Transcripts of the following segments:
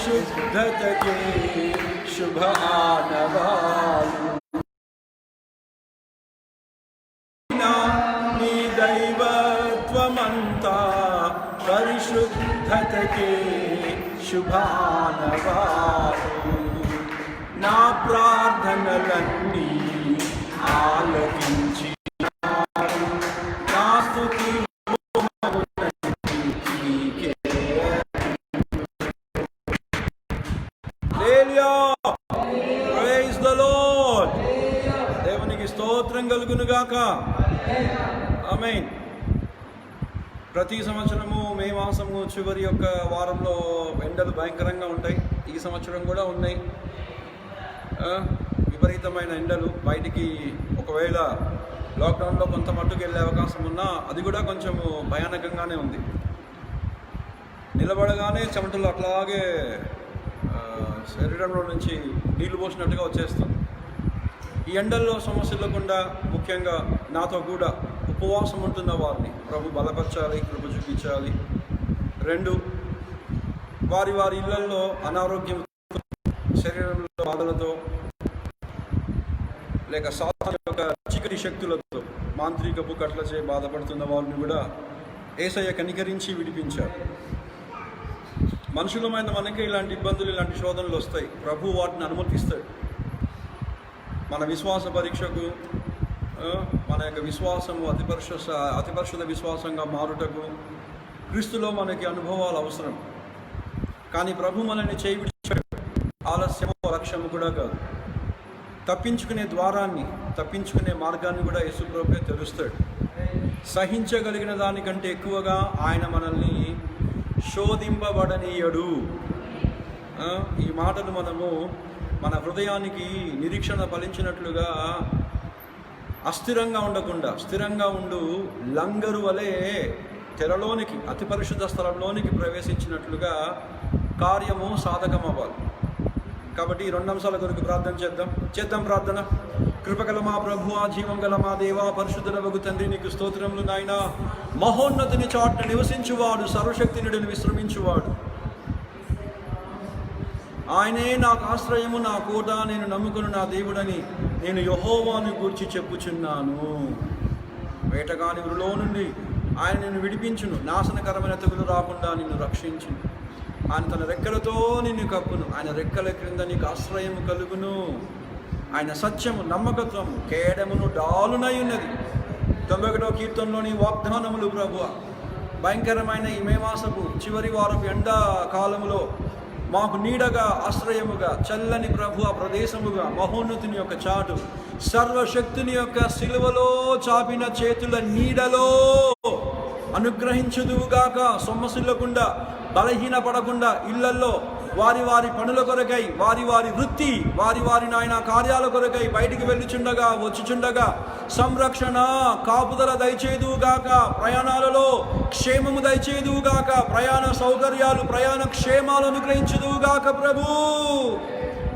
పరిశుద్ధతకే శుభ ఆనవాలు. నీ దైవత్వమంతా పరిశుద్ధతకే శుభ ఆనవాలు. నా ప్రార్థనలన్నీ ఆలకించి నా స్తుతి ప్రైజ్ ద లార్డ్. దేవునికి స్తోత్రం కలుగును గాక. ఆమేన్. ప్రతి సంవత్సరము మే మాసము చివరి యొక్క వారంలో ఎండలు భయంకరంగా ఉంటాయి. ఈ సంవత్సరం కూడా ఉన్నాయి. విపరీతమైన ఎండలు. బయటికి ఒకవేళ లాక్డౌన్లో కొంత మట్టుకు వెళ్ళే అవకాశం ఉన్నా అది కూడా కొంచెము భయానకంగానే ఉంది. నిలబడగానే చెమటలు అట్లాగే శరీరంలో నుంచి నీళ్లు పోసినట్టుగా వచ్చేస్తుంది. ఈ ఎండల్లో సమస్య లేకుండా ముఖ్యంగా నాతో కూడా ఉపవాసం ఉంటున్న వారిని ప్రభు బలపరచాలి, కృప చూపించాలి. 2, వారి వారి ఇళ్లలో అనారోగ్యం, శరీరంలో బాధలతో లేక సాతాను యొక్క చీకటి శక్తులతో మాంత్రికపు కట్లచే బాధపడుతున్న వారిని కూడా యేసయ్య కనికరించి విడిపించారు. మనుషులమైన మనకే ఇలాంటి ఇబ్బందులు, ఇలాంటి శోధనలు వస్తాయి. ప్రభు వాటిని అనుమతిస్తాడు. మన విశ్వాస పరీక్షకు, మన యొక్క విశ్వాసము అతి పరిశుద్ధ విశ్వాసంగా మారుటకు క్రీస్తులో మనకి అనుభవాలు అవసరం. కానీ ప్రభు మనల్ని చేయి విడిచాడు. ఆలస్యము లక్ష్యము కూడా కాదు. తప్పించుకునే ద్వారాన్ని, తప్పించుకునే మార్గాన్ని కూడా యేసు ప్రభువే తెరుస్తాడు. సహించగలిగిన దానికంటే ఎక్కువగా ఆయన మనల్ని శోధింపబడనీయడు. ఈ మాటలు మనము మన హృదయానికి నిరీక్షణ ఫలించినట్లుగా అస్థిరంగా ఉండకుండా స్థిరంగా ఉండు లంగరు వలె తెరలోనికి, అతి పరిశుద్ధ స్థలంలోనికి ప్రవేశించినట్లుగా కార్యము సాధకమవ్వాలి. కాబట్టి ఈ 2 అంశాల కొరకు ప్రార్థన చేద్దాం. ప్రార్థన. కృపగల మా ప్రభువా, జీవం గల మా దేవా, పరిశుద్ధుడవగు తండ్రి, నీకు స్తోత్రములు నాయనా. మహోన్నతుని చాటున నివసించువాడు, సర్వశక్తినుడిని విశ్రమించువాడు. ఆయనే నాకు ఆశ్రయము, నా కోట, నేను నమ్ముకుని నా దేవుడని నేను యెహోవాను గూర్చి చెప్పుచున్నాను. వేటగాని ఉరిలో నుండి ఆయన నిన్ను విడిపించును, నాశనకరమైన తెగులు రాకుండా నిన్ను రక్షించును. ఆయన తన రెక్కలతో నిన్ను కప్పును, ఆయన రెక్కల క్రింద నీకు ఆశ్రయము కలుగును. ఆయన సత్యము, నమ్మకత్వము, కేడమును డాలునై ఉన్నది. 91వ కీర్తనలోని వాగ్దానములు ప్రభువ, భయంకరమైన ఈ మే మాసపు చివరి వారపు ఎండా కాలములో మాకు నీడగా, ఆశ్రయముగా, చల్లని ప్రభువ ప్రదేశముగా, మహోన్నతుని యొక్క చాటు, సర్వశక్తుని యొక్క సిలువలో చాపిన చేతుల నీడలో అనుగ్రహించుదువుగాక. సొమ్మసిల్లకుండా, బలహీన పడకుండా ఇళ్లల్లో వారి వారి పనుల కొరకై, వారి వారి వృత్తి, వారి వారి నాయన కార్యాల కొరకై బయటికి వెళ్ళుచుండగా, వచ్చుచుండగా సంరక్షణ, కాపుదల దయచేదువుగాక. ప్రయాణాలలో క్షేమము దయచేదువుగాక. ప్రయాణ సౌకర్యాలు, ప్రయాణ క్షేమాలు అనుగ్రహించుదువుగాక. ప్రభు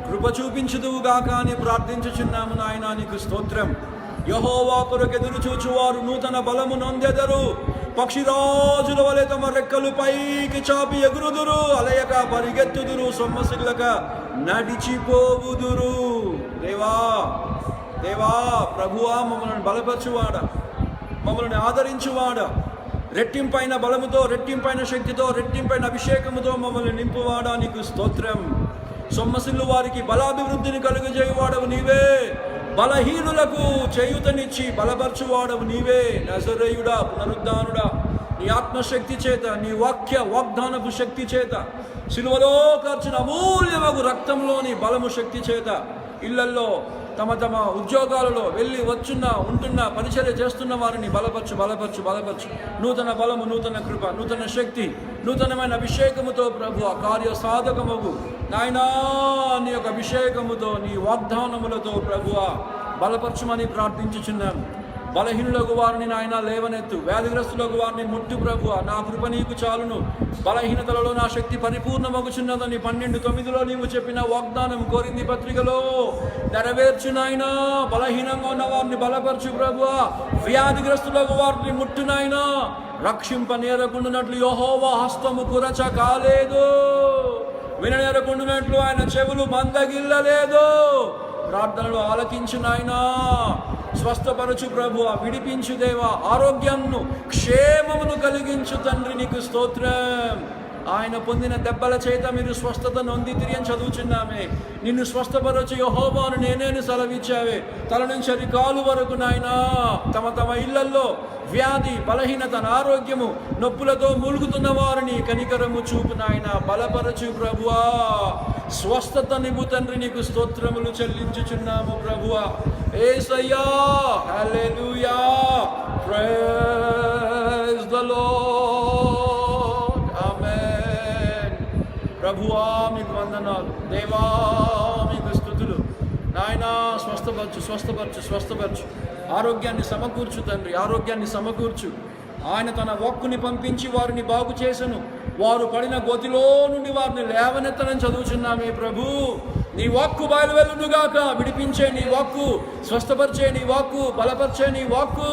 కృప చూపించుదువుగాక అని ప్రార్థించుచున్నాము నాయన. నీకు స్తోత్రం. యెహోవా కొరకు ఎదురు చూచువారు నూతన బలము నొందెదరు. పక్షిరాజుల వలె తమ రెక్కలు పైకి చాపి ఎగురుదురు. అలయక పరిగెత్తుదురు, సొమ్మసిల్లక నడిచిపోవుదురు. దేవా దేవా ప్రభువా, మమ్మల్ని బలపరచువాడా, మమ్మల్ని ఆదరించువాడా, రెట్టింపైన బలముతో, రెట్టింపైన శక్తితో, రెట్టింపైన అభిషేకముతో మమ్మల్ని నింపువాడా, నీకు స్తోత్రం. సొమ్మసిల్లు వారికి బలాభివృద్ధిని కలుగజేయువాడవు నీవే. బలహీనులకు చేయుతనిచ్చి బలపరచువాడవు నీవే. నజరేయుడా, పునరుద్ధానుడా, నీ ఆత్మశక్తి చేత, నీ వాగ్దానపు శక్తి చేత, సిలువలో ఖర్చిన అమూల్యమగు రక్తంలోని బలము శక్తి చేత ఇళ్లల్లో తమ తమ ఉద్యోగాలలో వెళ్ళి ఉంటున్న పరిచర్య చేస్తున్న వారిని బలపరచు. నూతన బలము, నూతన కృప, నూతన శక్తి, నూతనమైన అభిషేకముతో ప్రభు ఆ కార్య సాధకమగు నాయనా, నీ యొక్క అభిషేకముతో, నీ వాగ్దానములతో ప్రభువ బలపరచుమని ప్రార్థించుచున్నాము. బలహీనులకు వారిని నాయన లేవనెత్తు, వ్యాధిగ్రస్తులకు వారిని ముట్టు ప్రభువ. నా కృప నీకు చాలును, బలహీనతలలో నా శక్తి పరిపూర్ణమగుచున్నదని 12:9 నీవు చెప్పిన వాగ్దానం కోరింది పత్రికలో నెరవేర్చు నాయనా. బలహీనంగా ఉన్న వారిని బలపరచు ప్రభువ. వ్యాధిగ్రస్తులకు వారిని ముట్టు నాయనా. రక్షింప నేరకుండానట్లు యెహోవా హస్తము కురచ కాలేదు. విననేరకుండునట్లు ఆయన చెవులు మందగిల్లలేదు. ప్రార్థనలు ఆలకించు నాయనా, స్వస్థపరచు ప్రభువా, విడిపించు దేవా, ఆరోగ్యంను క్షేమమును కలిగించు తండ్రి. నీకు స్తోత్రం. ఆయన పొందిన దెబ్బల చేత మీరు స్వస్థత నొందితిరి అని చదువుచున్నామే. నిన్ను స్వస్థపరచు యెహోవాను నేనేను సెలవిచ్చావే. తల నుంచి అరికాలు వరకు నాయనా తమ తమ ఇళ్లల్లో వ్యాధి, బలహీనత, అనారోగ్యము, నొప్పులతో మూలుగుతున్న వారిని కనికరము చూపు నాయన. బలపరచు ప్రభువా, స్వస్థత నివ్వు తండ్రి. నీకు స్తోత్రములు చెల్లించుచున్నాము ప్రభువా. యేసయ్యా, హల్లెలూయా, ప్రైజ్ ద లార్డ్, ఆమేన్. ప్రభువా మీకు వందనాలు, దేవా మీకు స్తుతులు. నాయనా స్వస్థపరచు, స్వస్థపరచు, స్వస్థపరచు. ఆరోగ్యాన్ని సమకూర్చు తండ్రి, ఆరోగ్యాన్ని సమకూర్చు. ఆయన తన వాక్కుని పంపించి వారిని బాగు చేసెను. వారు పడిన గోతిలో నుండి వారిని లేవనెత్తనని చదువుచున్నామే ప్రభు. నీ వాక్కు బయలువెళ్ళునుగాక. విడిపించే నీ వాక్కు, స్వస్థపరిచే నీ వాక్కు, బలపరిచే నీ వాక్కు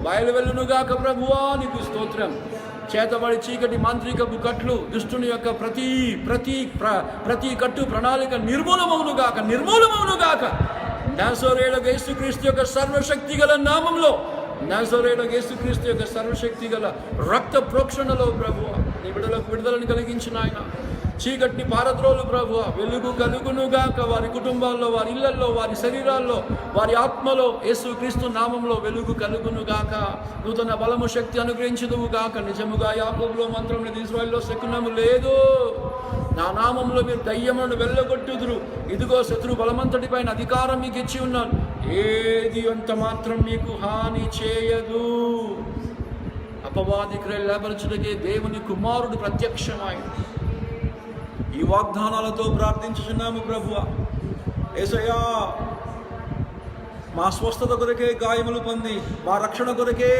బయలువెళ్ళునుగాక ప్రభువా. నీకు స్తోత్రం. చేతబడి చీకటి మాంత్రికపు కట్లు, దుష్టుని యొక్క ప్రతి కట్టు ప్రణాళిక నిర్మూలమవునుగాక, నిర్మూలమవునుగాక. నాజరేయుడైన యేసుక్రీస్తు యొక్క సర్వశక్తి గల నామంలో, నాజరేయుడైన యేసుక్రీస్తు యొక్క సర్వశక్తి గల రక్త ప్రోక్షణలో ప్రభువా నీ బిడ్డలకు విడుదలను కలిగించిన ఆయన. చీకటిని పారద్రోలు ప్రభువా, వెలుగు కలుగునుగాక. వారి కుటుంబాల్లో, వారి ఇళ్లల్లో, వారి శరీరాల్లో, వారి ఆత్మలో యేసుక్రీస్తు నామంలో వెలుగు కలుగునుగాక. నూతన బలము, శక్తి అనుగ్రహించుదువు గాక. నిజముగా యాకోబులో మంత్రం లేదు, ఇశ్రాయేలులో శకునము లేదు. నా నామంలో మీరు దయ్యములను వెళ్ళగొట్టుదురు. ఇదిగో శత్రు బలమంతటి పైన అధికారం మీకు ఇచ్చి ఉన్నాను. ఏది అంత మాత్రం మీకు హాని చేయదు. అపవాది క్రియలు లేబరచుటకే దేవుని కుమారుడు ప్రత్యక్షమైన ఈ వాగ్దానాలతో ప్రార్థించుచున్నాము ప్రభువా. యేసయ్యా, మా స్వస్థత కొరకే గాయములు పొంది, మా రక్షణ కొరకే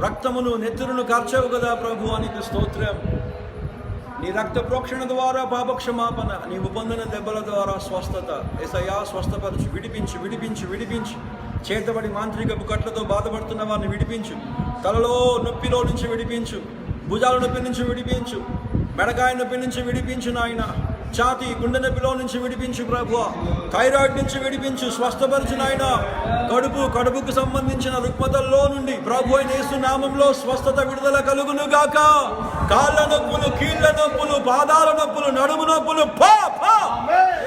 రక్తమును నెత్తురును కార్చావు కదా ప్రభువా. నీకు స్తోత్రం. నీ రక్త ప్రోక్షణ ద్వారా పాపక్షమాపణ, నీవు పొందిన దెబ్బల ద్వారా స్వస్థత. యేసయ్యా స్వస్థపరచు, విడిపించు, విడిపించు, విడిపించు. చేతబడి మాంత్రికపు కట్లతో బాధపడుతున్న వారిని విడిపించు. తలలో నొప్పిలో నుంచి విడిపించు, భుజాల నొప్పి నుంచి విడిపించు, మెడకాయ నొప్పి నుంచి విడిపించు నాయన. ఛాతీ, గుండె నొప్పిలో నుంచి విడిపించు ప్రభువా. థైరాయిడ్ నుంచి విడిపించు, స్వస్థపరచు నాయన. కడుపుకు సంబంధించిన రుగ్మతల్లో నుండి ప్రభు అయిన యేసు నామంలో స్వస్థత, విడుదల కలుగును గాక. కాళ్ళ నొప్పులు, కీళ్ళ నొప్పులు, పాదాల నొప్పులు, నడుము నొప్పులు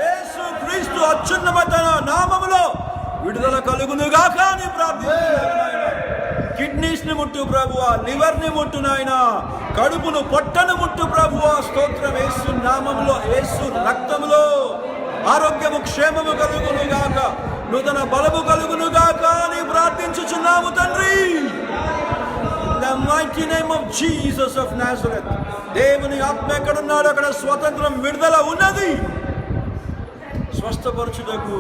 యేసు క్రీస్తు అత్యున్నతమైన నామములో విడుదల కలుగును గాక అని ప్రార్థిస్తున్నాను. కిడ్నీస్ ని ముట్టు ప్రభువా, లివర్ ని ముట్టు నాయన, కడుపును, పొట్టను ముట్టు ప్రభువా. స్తోత్రం. యేసు నామములో, యేసు రక్తములో ఆరోగ్యము, క్షేమము కలుగును గాక. నూతన బలము కలుగును గాక అని ప్రార్థించుచున్నాము తండ్రి. The mighty name of Jesus of Nazareth. దేవుని ఆత్మ ఎక్కడున్నాడు అక్కడ స్వతంత్రం, విడుదల ఉన్నది. స్వస్థపరచుటకు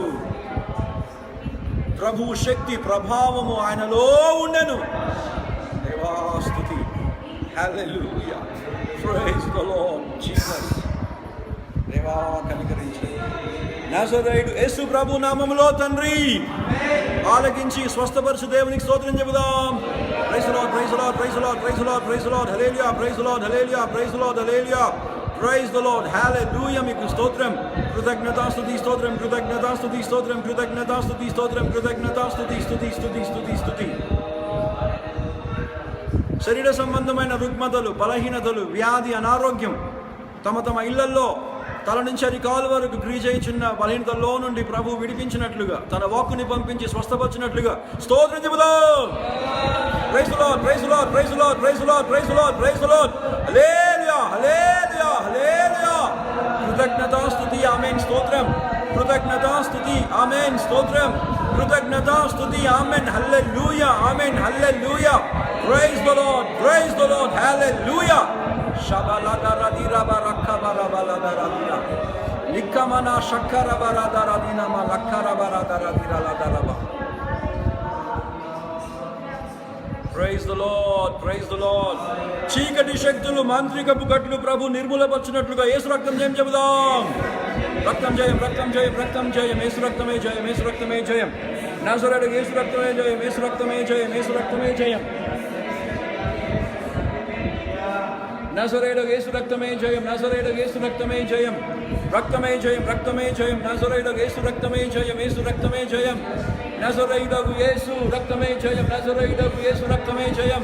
ప్రభువు శక్తి, ప్రభావము ఆయనలో ఉండెను. దేవా స్తుతి, హల్లెలూయా, ప్రైజ్ ద లార్డ్ జీసస్. దేవా కనికరించు. నాజరేయుడు యేసు ప్రభు నామములో తండ్రి ఆలకించి స్వస్థపరచు. దేవునికి స్తోత్రం చెబుదాం. Praise the lord, praise the lord, praise the lord, praise the lord, praise the lord, hallelujah, praise the lord, hallelujah, praise the lord, hallelujah, praise the lord, hallelujah. మీకు స్తోత్రం, కృతజ్ఞతాస్తుతి, స్తోత్రం, కృతజ్ఞతాస్తుతి, స్తోత్రం, కృతజ్ఞతాస్తుతి, స్తోత్రం, కృతజ్ఞతాస్తుతి, స్తుతి, స్తుతి, స్తుతి, స్తుతి. శరీర సంబంధమైన రుగ్మతలు, బలహీనతలు, వ్యాధి, అనారోగ్యం తమ తమ ఇళ్లల్లో తల నుంచి అరికాలు వరకు క్రియ చేయుచున్న బలహీనతల్లో నుండి ప్రభు విడిపించినట్లుగా, తన వాక్కుని పంపించి స్వస్థపరిచినట్లుగా స్తోత్రం చెబుదాం. Praise the Lord, praise the Lord, praise the Lord, praise the Lord, praise the Lord, praise the lord, hallelujah, hallelujah, hallelujah. కృతజ్ఞతాస్తుతి, ఆమేన్, స్తోత్రం. కృతజ్ఞతాస్తుతి, ఆమేన్, స్తోత్రం. కృతజ్ఞతాస్తుతి, amen, hallelujah, amen, hallelujah. Praise the Lord, praise the lord, hallelujah. షబలదరదిరా బరక్కబరబలదరదిరా లిక్కమన షక్కరబరదరదినమ లక్కరబరదరదిరలదరబ. Praise the lord, praise the Lord. చీకటి శక్తులు, మాంత్రికపు కట్లు ప్రభు నిర్మూలపరచినట్లుగా యేసు రక్తం జయం చెబుదాం. రక్తం జయం, రక్తం జయం, రక్తం జయం. యేసు రక్తమే జయం, యేసు రక్తమే జయం. నాజరేయుడు యేసు రక్తమే జయం, యేసు రక్తమే జయం, యేసు రక్తమే జయం. నజరేయుడగు యేసు రక్తమే జయం, నజరేయుడగు యేసు రక్తమే జయం, రక్తమే జయం, రక్తమే జయం, నజరేయుడగు యేసు రక్తమే జయం, యేసు రక్తమే జయం, నజరేయుడగు యేసు రక్తమే జయం, నజరేయుడగు యేసు రక్తమే జయం,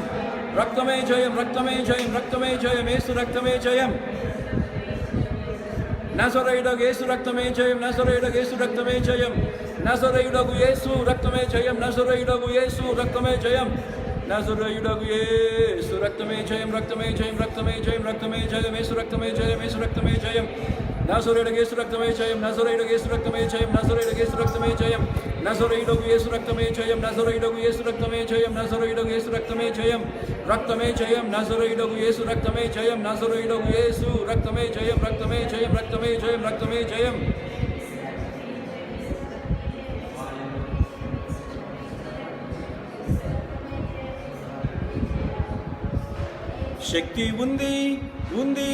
రక్తమే జయం, రక్తమే జయం, రక్తమే జయం, యేసు రక్తమే జయం, నజరేయుడగు యేసు రక్తమే జయం, నజరేయుడగు యేసు రక్తమే జయం, నజరేయుడగు యేసు రక్తమే జయం, నజరేయుడగు యేసు రక్తమే జయం, నజరేయుడగు యేసు రక్తమే జయం, రక్తమే జయం, రక్తమే జయం, రక్తమే జయం, యేసు రక్తమే జయం, యేసు రక్తమే జయం, నజరేయుడగు యేసు రక్తమే జయం, నజరేయుడగు యేసు రక్తమే జయం, నజరేయుడగు యేసు రక్తమే జయం, నజరేయుడగు యేసు రక్తమే జయం, నజరేయుడగు యేసు రక్తమే జయం, నజరేయుడగు యేసు రక్తమే జయం, రక్తమే జయం, నజరేయుడగు యేసు రక్తమే జయం, నజరేయుడగు యేసు రక్తమే జయం, రక్తమే జయం, రక్తమే జయం, రక్తమే జయం. శక్తి ఉంది, ఉంది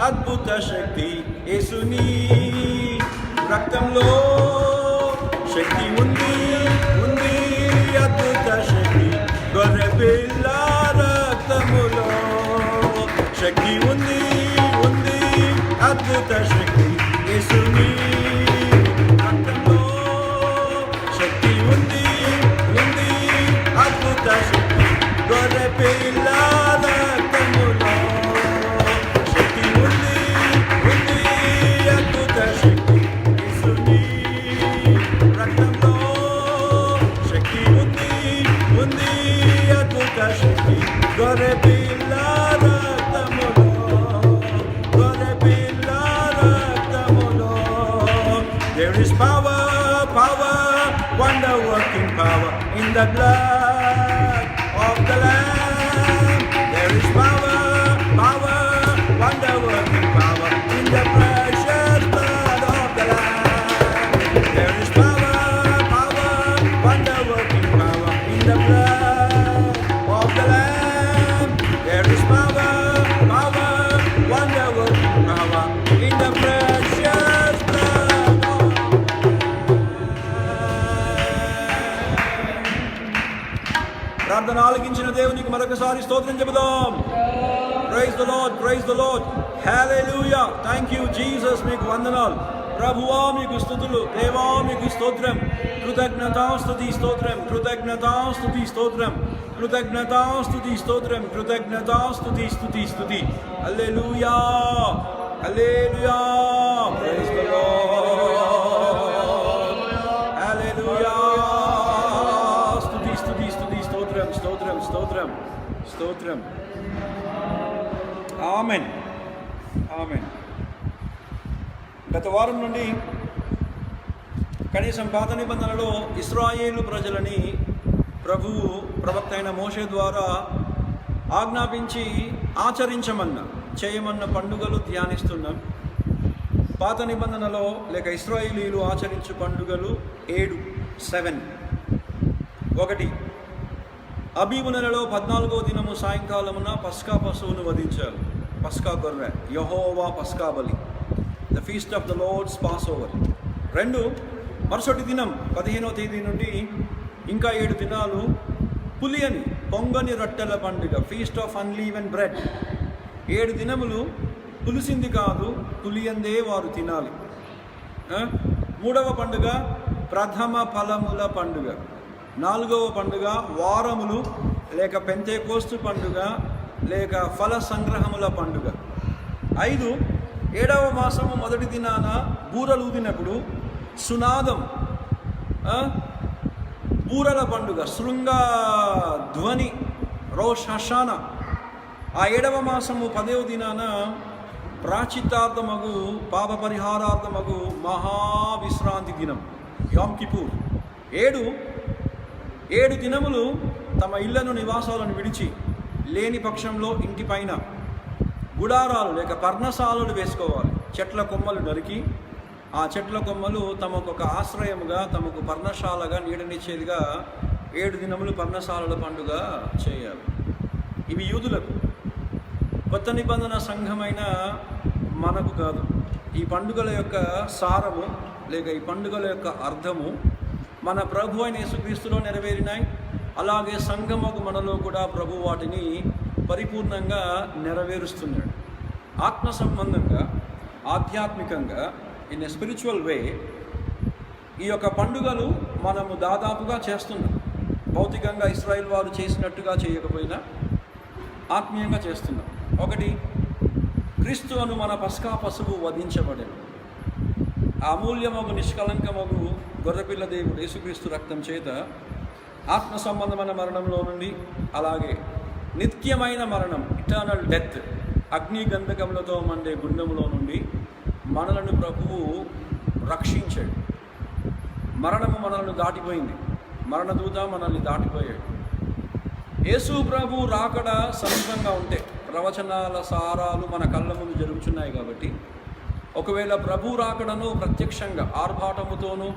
అద్భుత శక్తి యేసుని రక్తంలో, శక్తి ఉంది, ఉంది అద్భుత శక్తి గొర్రెపిల్ల రక్తములో, శక్తి ఉంది, ఉంది అద్భుత శక్తి యేసుని రక్తంలో, శక్తి ఉంది, ఉంది అద్భుత శక్తి గొర్రెపిల్ల రక్తములో, శక్తి ఉంది, ఉంది అద్భుత శక్తి యేసుని రక్తంలో, శక్తి ఉంది, ఉంది అద్భుత శక్తి గొర్రెపిల్ల రక్తములో, గొర్రెపిల్ల రక్తములో. There is power, power, wonder working power in the blood of the Lamb. There is power, power, wonder working power in the precious blood of the Lamb. There is power, power, wonder working power in the blood of the Lamb. There is power, power, wonder working power in the precious blood of the Lamb. ప్రార్థన ఆలకించిన దేవునికి మరొకసారి స్తోత్రం చెబుదాం. Praise the lord, praise the lord, hallelujah. Thank you Jesus, మీకు వందనాలు. ప్రభువా మీకు స్తుతులు, దేవా మీకు స్తోత్రం, కృతజ్ఞతాస్తుతి స్తోత్రం, కృతజ్ఞతాస్తుతి స్తోత్రం, కృతజ్ఞతాస్తుతి స్తోత్రం, కృతజ్ఞతాస్తుతి స్తుతి స్తుతి. హల్లెలూయా, హల్లెలూయా. ప్రైజ్ ద లార్డ్, హల్లెలూయా. స్తుతి స్తుతి స్తుతి, స్తోత్రం స్తోత్రం స్తోత్రం స్తోత్రం. Amen, amen. గత వారం నుండి కనీసం పాత నిబంధనలో ఇశ్రాయేలు ప్రజలని ప్రభువు ప్రవక్త అయిన మోషే ద్వారా ఆజ్ఞాపించి చేయమన్న పండుగలు ధ్యానిస్తున్నాం. పాత నిబంధనలో లేక ఇశ్రాయేలీలు ఆచరించు పండుగలు 7. 1. అబీబు నెలలో 14వ దినము సాయంకాలమున పస్కా పశువును వధించాలి. పస్కా గొర్రె, యెహోవా పస్కా బలి, the feast of the Lord's passover. 2. మరుసటి దినం 15వ తేదీ నుండి ఇంకా 7 దినాలు పులియని పొంగని రొట్టెల పండుగ, ఫీస్ట్ ఆఫ్ అన్లీవెన్ బ్రెడ్. 7 దినములు పులిసింది కాదు, పులియందే వారు తినాలి. 3వ పండుగ ప్రథమ ఫలముల పండుగ. 4వ పండుగ వారములు లేక పెంతెకోస్తు పండుగ లేక ఫల సంగ్రహముల పండుగ. 5. 7వ మాసము మొదటి దినాన బూరలూదినప్పుడు సునాదం, బూరల పండుగ, శృంగ ధ్వని, రోష్ హషానా. ఆ 7వ మాసము 10వ దినాన ప్రాచిత్తార్థమగు పాప పరిహారార్థమగు మహావిశ్రాంతి దినం, యామ్ కిపూర్. 7 దినములు తమ ఇళ్లను నివాసాలను విడిచి లేని పక్షంలో ఇంటిపైన గుడారాలు లేక పర్ణశాలలు వేసుకోవాలి. చెట్ల కొమ్మలు నరికి ఆ చెట్ల కొమ్మలు తమకు ఒక ఆశ్రయముగా, తమకు పర్ణశాలగా నీడనిచ్చేదిగా 7 దినములు పర్ణశాలల పండుగ చేయాలి. ఇవి యూదులకు. కొత్త నిబంధన సంఘమైన మనకు కాదు. ఈ పండుగల యొక్క సారము లేక ఈ పండుగల యొక్క అర్థము మన ప్రభు అయిన యేసుక్రీస్తులో నెరవేరినాయి. అలాగే సంఘముకు మనలో కూడా ప్రభు వాటిని పరిపూర్ణంగా నెరవేరుస్తున్నాడు. ఆత్మ సంబంధంగా, ఆధ్యాత్మికంగా, ఇన్ ఎ స్పిరిచువల్ వే ఈ యొక్క పండుగలు మనము దాదాపుగా చేస్తున్నాం. భౌతికంగా ఇశ్రాయేల్ వారు చేసినట్టుగా చేయకపోయినా ఆత్మీయంగా చేస్తున్నాం. ఒకటి, క్రీస్తు అను మన పస్కా పశువు వధించబడెను. అమూల్యమగు నిష్కలంకమగు గొర్రెపిల్ల దేవుడు యేసుక్రీస్తు రక్తం చేత ఆత్మ సంబంధమైన మరణంలో నుండి, అలాగే నిత్యమైన మరణం, ఇటర్నల్ డెత్, అగ్ని గంధకములతో మండే గుండములో నుండి మనలను ప్రభువు రక్షించాడు. మరణము మనల్ని దాటిపోయింది, మరణదూత మనల్ని దాటిపోయాడు. యేసు ప్రభు రాకడ సమీపంగా ఉంటే ప్రవచనాల సారాలు మన కళ్ళ ముందు జరుగుతున్నాయి కాబట్టి, ఒకవేళ ప్రభు రాకడను ప్రత్యక్షంగా ఆర్భాటముతోనూ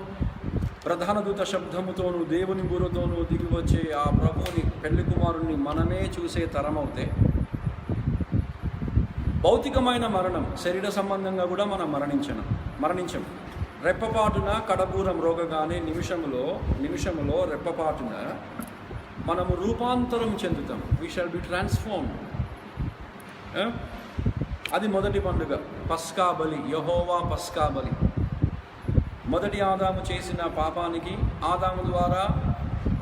ప్రధాన దూత శబ్దముతోనూ దేవుని బూరతోనూ దిగి వచ్చే ఆ ప్రభువుని పెళ్లి కుమారుణ్ణి మనమే చూసే తరమవుతే, భౌతికమైన మరణం శరీర సంబంధంగా కూడా మనం మరణించం. రెప్పపాటున కడబూరం రోగగానే నిమిషములో రెప్పపాటున మనము రూపాంతరం చెందుతాం. We shall be transformed. అది మొదటి పండుగ, పస్కా బలి, యెహోవా పస్కా బలి. మొదటి ఆదాము చేసిన పాపానికి ఆదాము ద్వారా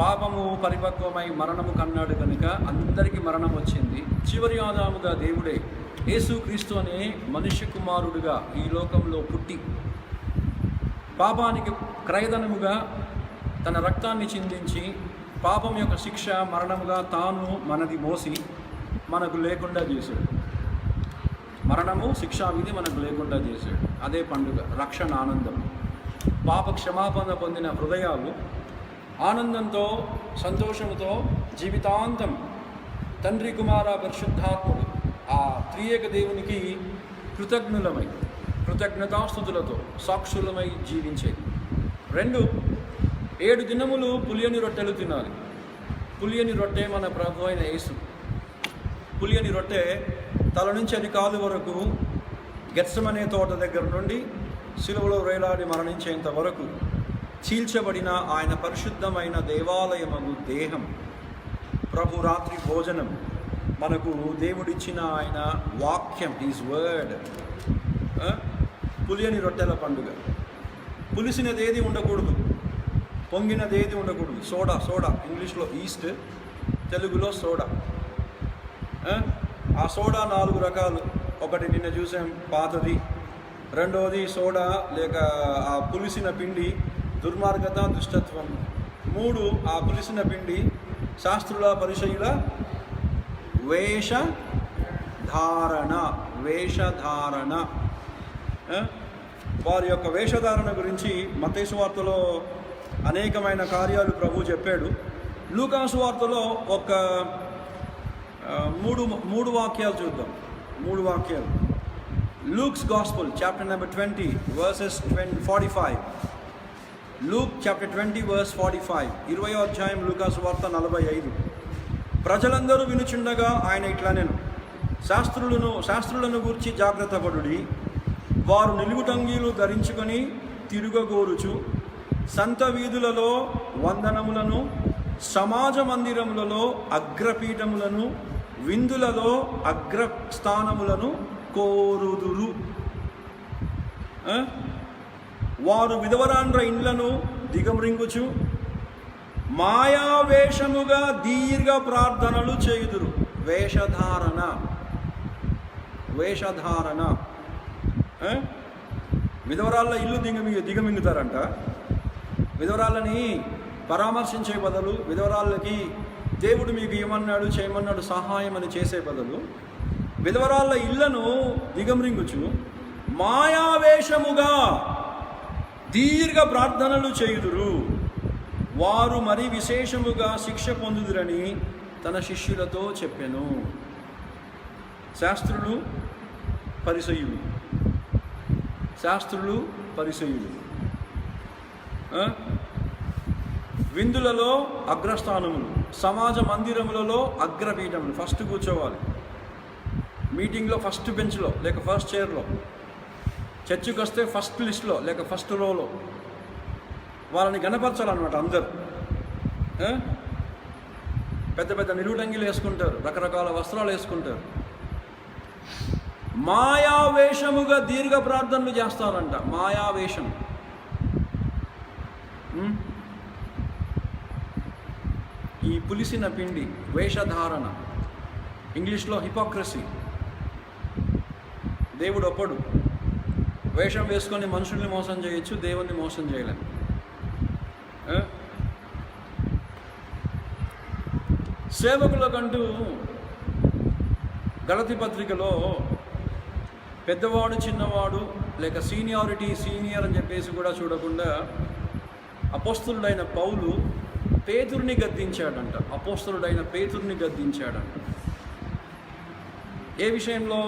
పాపము పరిపక్వమై మరణము కన్నాడు కనుక అందరికీ మరణం వచ్చింది. చివరి ఆదాముగా దేవుడే యేసుక్రీస్తు అనే మనుష్య కుమారుడుగా ఈ లోకంలో పుట్టి పాపానికి క్రయధనముగా తన రక్తాన్ని చిందించి పాపం యొక్క శిక్ష మరణముగా తాను మనది మోసి మనకు లేకుండా చేశాడు. మరణము శిక్షావిధి మనకు లేకుండా చేశాడు. అదే పండుగ, రక్షణ ఆనందం. పాప క్షమాపణ పొందిన హృదయాలు ఆనందంతో, సంతోషంతో జీవితాంతం తండ్రి, కుమార, పరిశుద్ధాత్ముడు ఆ త్రియేక దేవునికి కృతజ్ఞతాస్తుతులతో సాక్షులమై జీవించేది. 2, 7 దినములు పులియని రొట్టెలు తినాలి. పులియని రొట్టె మన ప్రభు అయిన యేసు. పులియని రొట్టె తల నుంచి అరికాలు వరకు గెత్సెమనే తోట దగ్గర నుండి శిలువలో వేలాడి మరణించేంత వరకు చీల్చబడిన ఆయన పరిశుద్ధమైన దేవాలయమగు దేహం, ప్రభు రాత్రి భోజనం, మనకు దేవుడిచ్చిన ఆయన వాక్యం, హిస్ వర్డ్. పులియని రొట్టెల పండుగ. పులిసినదేది ఉండకూడదు, పొంగినదేది ఉండకూడదు. సోడా ఇంగ్లీష్లో ఈస్ట్, తెలుగులో సోడా. ఆ సోడా 4 రకాలు. ఒకటి నిన్న చూసాం, పాతది. రెండవది సోడా లేక ఆ పులిసిన పిండి దుర్మార్గత, దుష్టత్వం. 3, ఆ పులిసిన పిండి శాస్త్రుల పరిచయుల వేషధారణ. వారి యొక్క వేషధారణ గురించి మత్తయి సువార్తలో అనేకమైన కార్యాలు ప్రభు చెప్పాడు. లూకా సువార్తలో ఒక 3 వాక్యాలు చూద్దాం. 3 వాక్యాలు. Luke's Gospel, chapter number 20, verses 45. Luke chapter 20, verse 45. 20వ అధ్యాయం లూకా సువార్త 45. ప్రజలందరూ వినుచుండగా ఆయన ఇట్లా నేను శాస్త్రులను గూర్చి జాగ్రత్త పడుడి. వారు నిలువుటంగీలు ధరించుకొని తిరుగగోరుచు సంత వీధులలో వందనములను, సమాజ మందిరములలో అగ్రపీఠములను, విందులలో అగ్రస్థానములను కోరుదురు. వారు విధవరాండ్ర ఇండ్లను దిగమ్రింగుచు మాయావేషముగా దీర్ఘ ప్రార్థనలు చేయుదురు. వేషధారణ. విధవరాళ్ళ ఇల్లు దిగమింగుతారంట. విధవరాళ్ళని పరామర్శించే బదులు, విధవరాళ్ళకి దేవుడు మీకు ఏమన్నాడు చేయమన్నాడు సహాయం అని చేసే బదులు, విధవరాళ్ళ ఇళ్లను దిగమ్రింగుచు మాయావేషముగా దీర్ఘ ప్రార్థనలు చేయుదురు. వారు మరి విశేషముగా శిక్ష పొందుదురని తన శిష్యులతో చెప్పెను. శాస్త్రులు పరిసయ్యులు. విందులలో అగ్రస్థానములు, సమాజ మందిరములలో అగ్రపీఠములు. ఫస్ట్ కూర్చోవాలి. మీటింగ్లో ఫస్ట్ బెంచ్లో లేక ఫస్ట్ చైర్లో, చర్చికి వస్తే ఫస్ట్ లిస్ట్లో లేక ఫస్ట్ రోలో. వాళ్ళని గణపరచాలన్నమాట అందరు. పెద్ద పెద్ద నిలువుటంగిలు వేసుకుంటారు, రకరకాల వస్త్రాలు వేసుకుంటారు. మాయావేషముగా దీర్ఘ ప్రార్థనలు చేస్తారంట. మాయావేషం. ఈ పులిసిన పిండి, వేషధారణ, ఇంగ్లీష్లో హిపోక్రసీ. దేవుడు ఒప్పడు. వేషం వేసుకొని మనుషుల్ని మోసం చేయొచ్చు, దేవుణ్ణి మోసం చేయలేం. సేవకులకంటూ గలతీ పత్రికలో పెద్దవాడు చిన్నవాడు లేక సీనియర్ అని చెప్పేసి కూడా చూడకుండా అపోస్తలుడైన పౌలు పేతురుని గద్దించాడంట. అపోస్తలుడైన పేతురుని గద్దించాడంట. ఏ విషయంలో?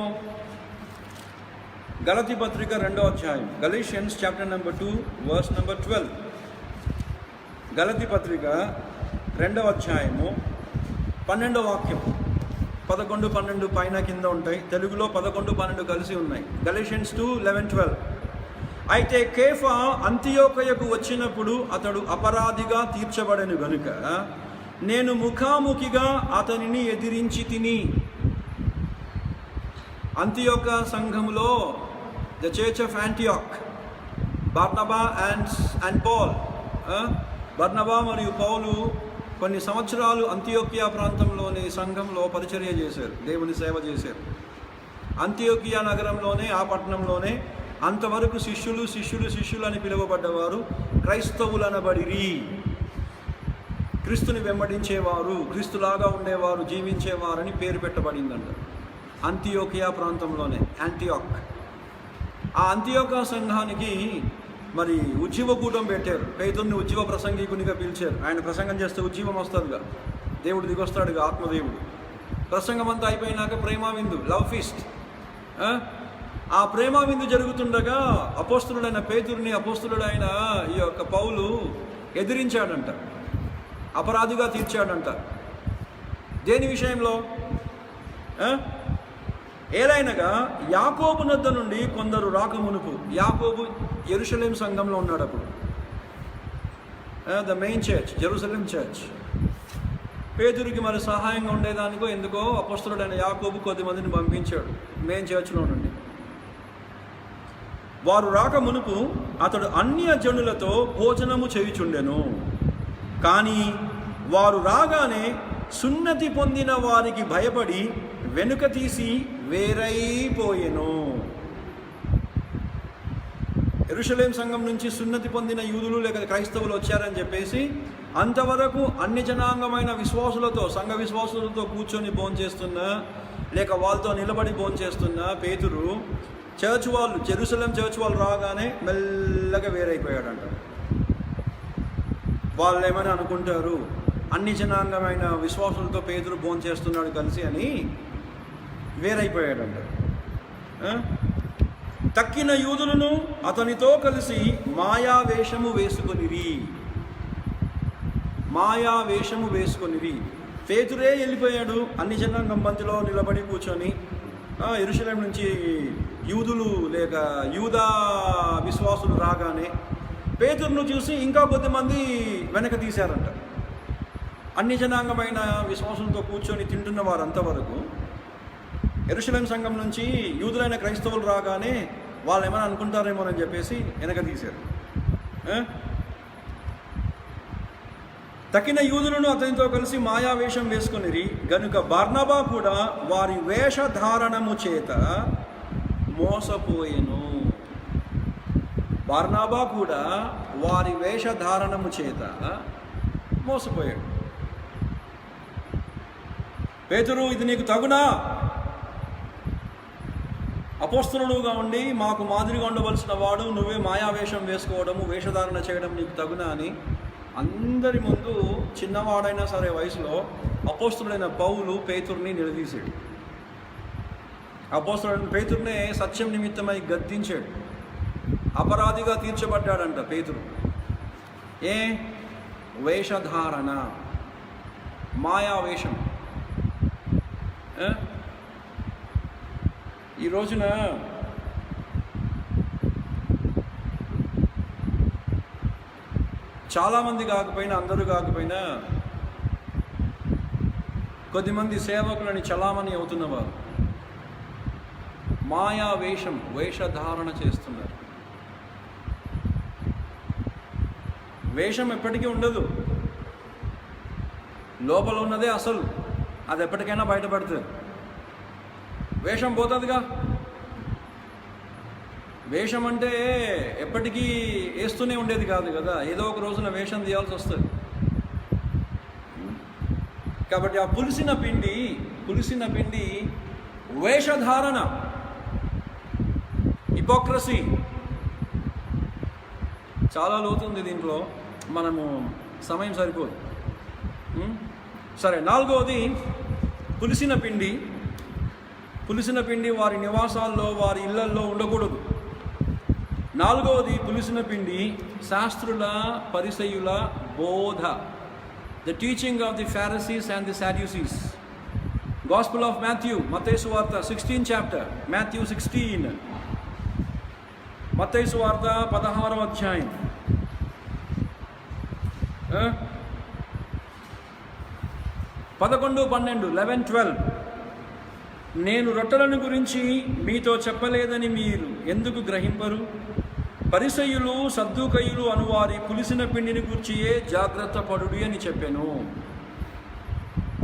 గలతీ పత్రిక 2వ అధ్యాయం, Galatians chapter number 2 verse number 12. గలతీ పత్రిక 2వ అధ్యాయము 12వ వాక్యం. 11, 12 పైన కింద ఉంటాయి. తెలుగులో 11, 12 కలిసి ఉన్నాయి. గలేషియన్స్ 2, 11, 12. అయితే కేఫా అంతియోకయకు వచ్చినప్పుడు అతడు అపరాధిగా తీర్చబడెను గనుక నేను ముఖాముఖిగా అతనిని ఎదిరించి తిని. అంతియోక సంఘములో, the church of Antioch, Barnabas and Paul, బర్నబా మరియు పౌలు కొన్ని సంవత్సరాలు అంతియోకియా ప్రాంతంలోని సంఘంలో పరిచర్య చేశారు, దేవుని సేవ చేశారు. అంతియోకియా నగరంలోనే, ఆ పట్టణంలోనే అంతవరకు శిష్యులు అని పిలువబడ్డవారు క్రైస్తవులనబడిరి. క్రీస్తుని వెంబడించేవారు, క్రీస్తులాగా ఉండేవారు, జీవించేవారని పేరు పెట్టబడిందంట. అంతియోకియా ప్రాంతంలోనే, యాంటియాక్. ఆ అంతియోకా సంఘానికి మరి ఉజ్జీవకూటం పెట్టారు. పేతురుని ఉజ్జీవ ప్రసంగికునిగా పిలిచారు. ఆయన ప్రసంగం చేస్తే ఉజ్జీవం వస్తుందిగా, దేవుడు దిగొస్తాడుగా, ఆత్మదేవుడు. ప్రసంగం అంతా అయిపోయినాక ప్రేమ విందు, లవ్ ఫీస్ట్. ఆ ప్రేమ విందు జరుగుతుండగా అపోస్తలుడైన పేతురుని, అపోస్తలుడైన ఈ యొక్క పౌలు ఎదిరించాడంట, అపరాధిగా తీర్చాడంట. దేని విషయంలో? ఏలైనగా యాకోబు నద్ద నుండి కొందరు రాకమునుపు, యాకోబు యెరూషలేం సంఘంలో ఉన్నాడు అప్పుడు, the main church, Jerusalem church. పేతురికి మరి సహాయంగా ఉండేదానికో ఎందుకో అపోస్తలుడైన యాకోబు కొద్దిమందిని పంపించాడు మెయిన్ చర్చ్లో నుండి. వారు రాక మునుపు అతడు అన్య జనులతో భోజనము చేయుచుండెను. కానీ వారు రాగానే సున్నతి పొందిన వారికి భయపడి వెనుక తీసి వేరైపోయెను. యెరూషలేం సంఘం నుంచి సున్నతి పొందిన యూదులు లేక క్రైస్తవులు వచ్చారని చెప్పేసి అంతవరకు అన్ని జనాంగమైన విశ్వాసులతో, సంఘ విశ్వాసులతో కూర్చొని భోంచేస్తున్నా లేక వాళ్ళతో నిలబడి భోంచేస్తున్న పేతురు చర్చ్ వాళ్ళు, జెరూసలేం చర్చ్ వాళ్ళు రాగానే మెల్లగా వేరైపోయాడంట. వాళ్ళు ఏమని అనుకుంటారు, అన్ని జనాంగమైన విశ్వాసులతో పేతురు భోంచేస్తున్నాడు కలిసి అని వేరైపోయాడంట. తక్కిన యూదులను అతనితో కలిసి మాయావేషము వేసుకొనిరి. పేతురే వెళ్ళిపోయాడు. అన్ని జనాంగం మధ్యలో నిలబడి కూర్చొని యెరూషలేం నుంచి యూదులు లేక యూదా విశ్వాసులు రాగానే పేతురును చూసి ఇంకా కొద్దిమంది వెనక తీశారంట. అన్ని జనాంగమైన విశ్వాసులతో కూర్చొని తింటున్న వారంతవరకు యెరూషలేం సంఘం నుంచి యూదులైన క్రైస్తవులు రాగానే వాళ్ళు ఏమైనా అనుకుంటారేమోనని చెప్పేసి వెనక తీశారు. తక్కిన యూదులను అతనితో కలిసి మాయావేషం వేసుకొనిరి గనుక బర్నబా కూడా వారి వేషధారణము చేత మోసపోయెను. బర్నబా కూడా వారి వేషధారణము చేత మోసపోయాడు. పేతురు, ఇది నీకు తగునా? అపోస్తలుడుగా ఉండి మాకు మాదిరిగా ఉండవలసిన వాడు నువ్వే మాయావేషం వేసుకోవడము, వేషధారణ చేయడం నీకు తగునా అని అందరి ముందు చిన్నవాడైనా సరే వయసులో అపోస్తలుడైన పౌలు పేతురుని నిలదీశాడు. అపోస్తలుడైన పేతురునే సత్యం నిమిత్తమై గద్దించాడు. అపరాధిగా తీర్చబడ్డాడంట పేతురు. వేషధారణ, మాయావేషం. ఈ రోజున చాలామంది కాకపోయినా, అందరూ కాకపోయినా కొద్దిమంది సేవకులని చలామణి అవుతున్నవారు మాయా వేషధారణ చేస్తున్నారు. వేషం ఎప్పటికీ ఉండదు, లోపల ఉన్నదే అసలు. అది ఎప్పటికైనా బయటపడుతుంది. వేషం పోతుందిగా. వేషం అంటే ఎప్పటికీ వేస్తూనే ఉండేది కాదు కదా, ఏదో ఒక రోజున వేషం తీయాల్సి వస్తుంది. కాబట్టి ఆ పులిసిన పిండి వేషధారణ, హిపోక్రసీ చాలా లోతుంది దీంట్లో. మనము సమయం సరిపోదు. సరే, 4వది పులిసిన పిండి వారి నివాసాల్లో, వారి ఇళ్లల్లో ఉండకూడదు. 4వది పులిసిన పిండి శాస్త్రుల పరిసయ్యుల బోధ, the teaching of the Pharisees and the Sadducees. Gospel of Matthew, మత్తయి సువార్త 16th chapter, మాథ్యూ 16, మత్తయి సువార్త 16వ అధ్యాయం. 11, 12, 11, 12. నేను రొట్టెలను గురించి మీతో చెప్పలేదని మీరు ఎందుకు గ్రహింపరు? పరిసయ్యులు సద్దూకయ్యులు అనువారి పులిసిన పిండిని గురించియే జాగ్రత్త పడుడి అని చెప్పాను.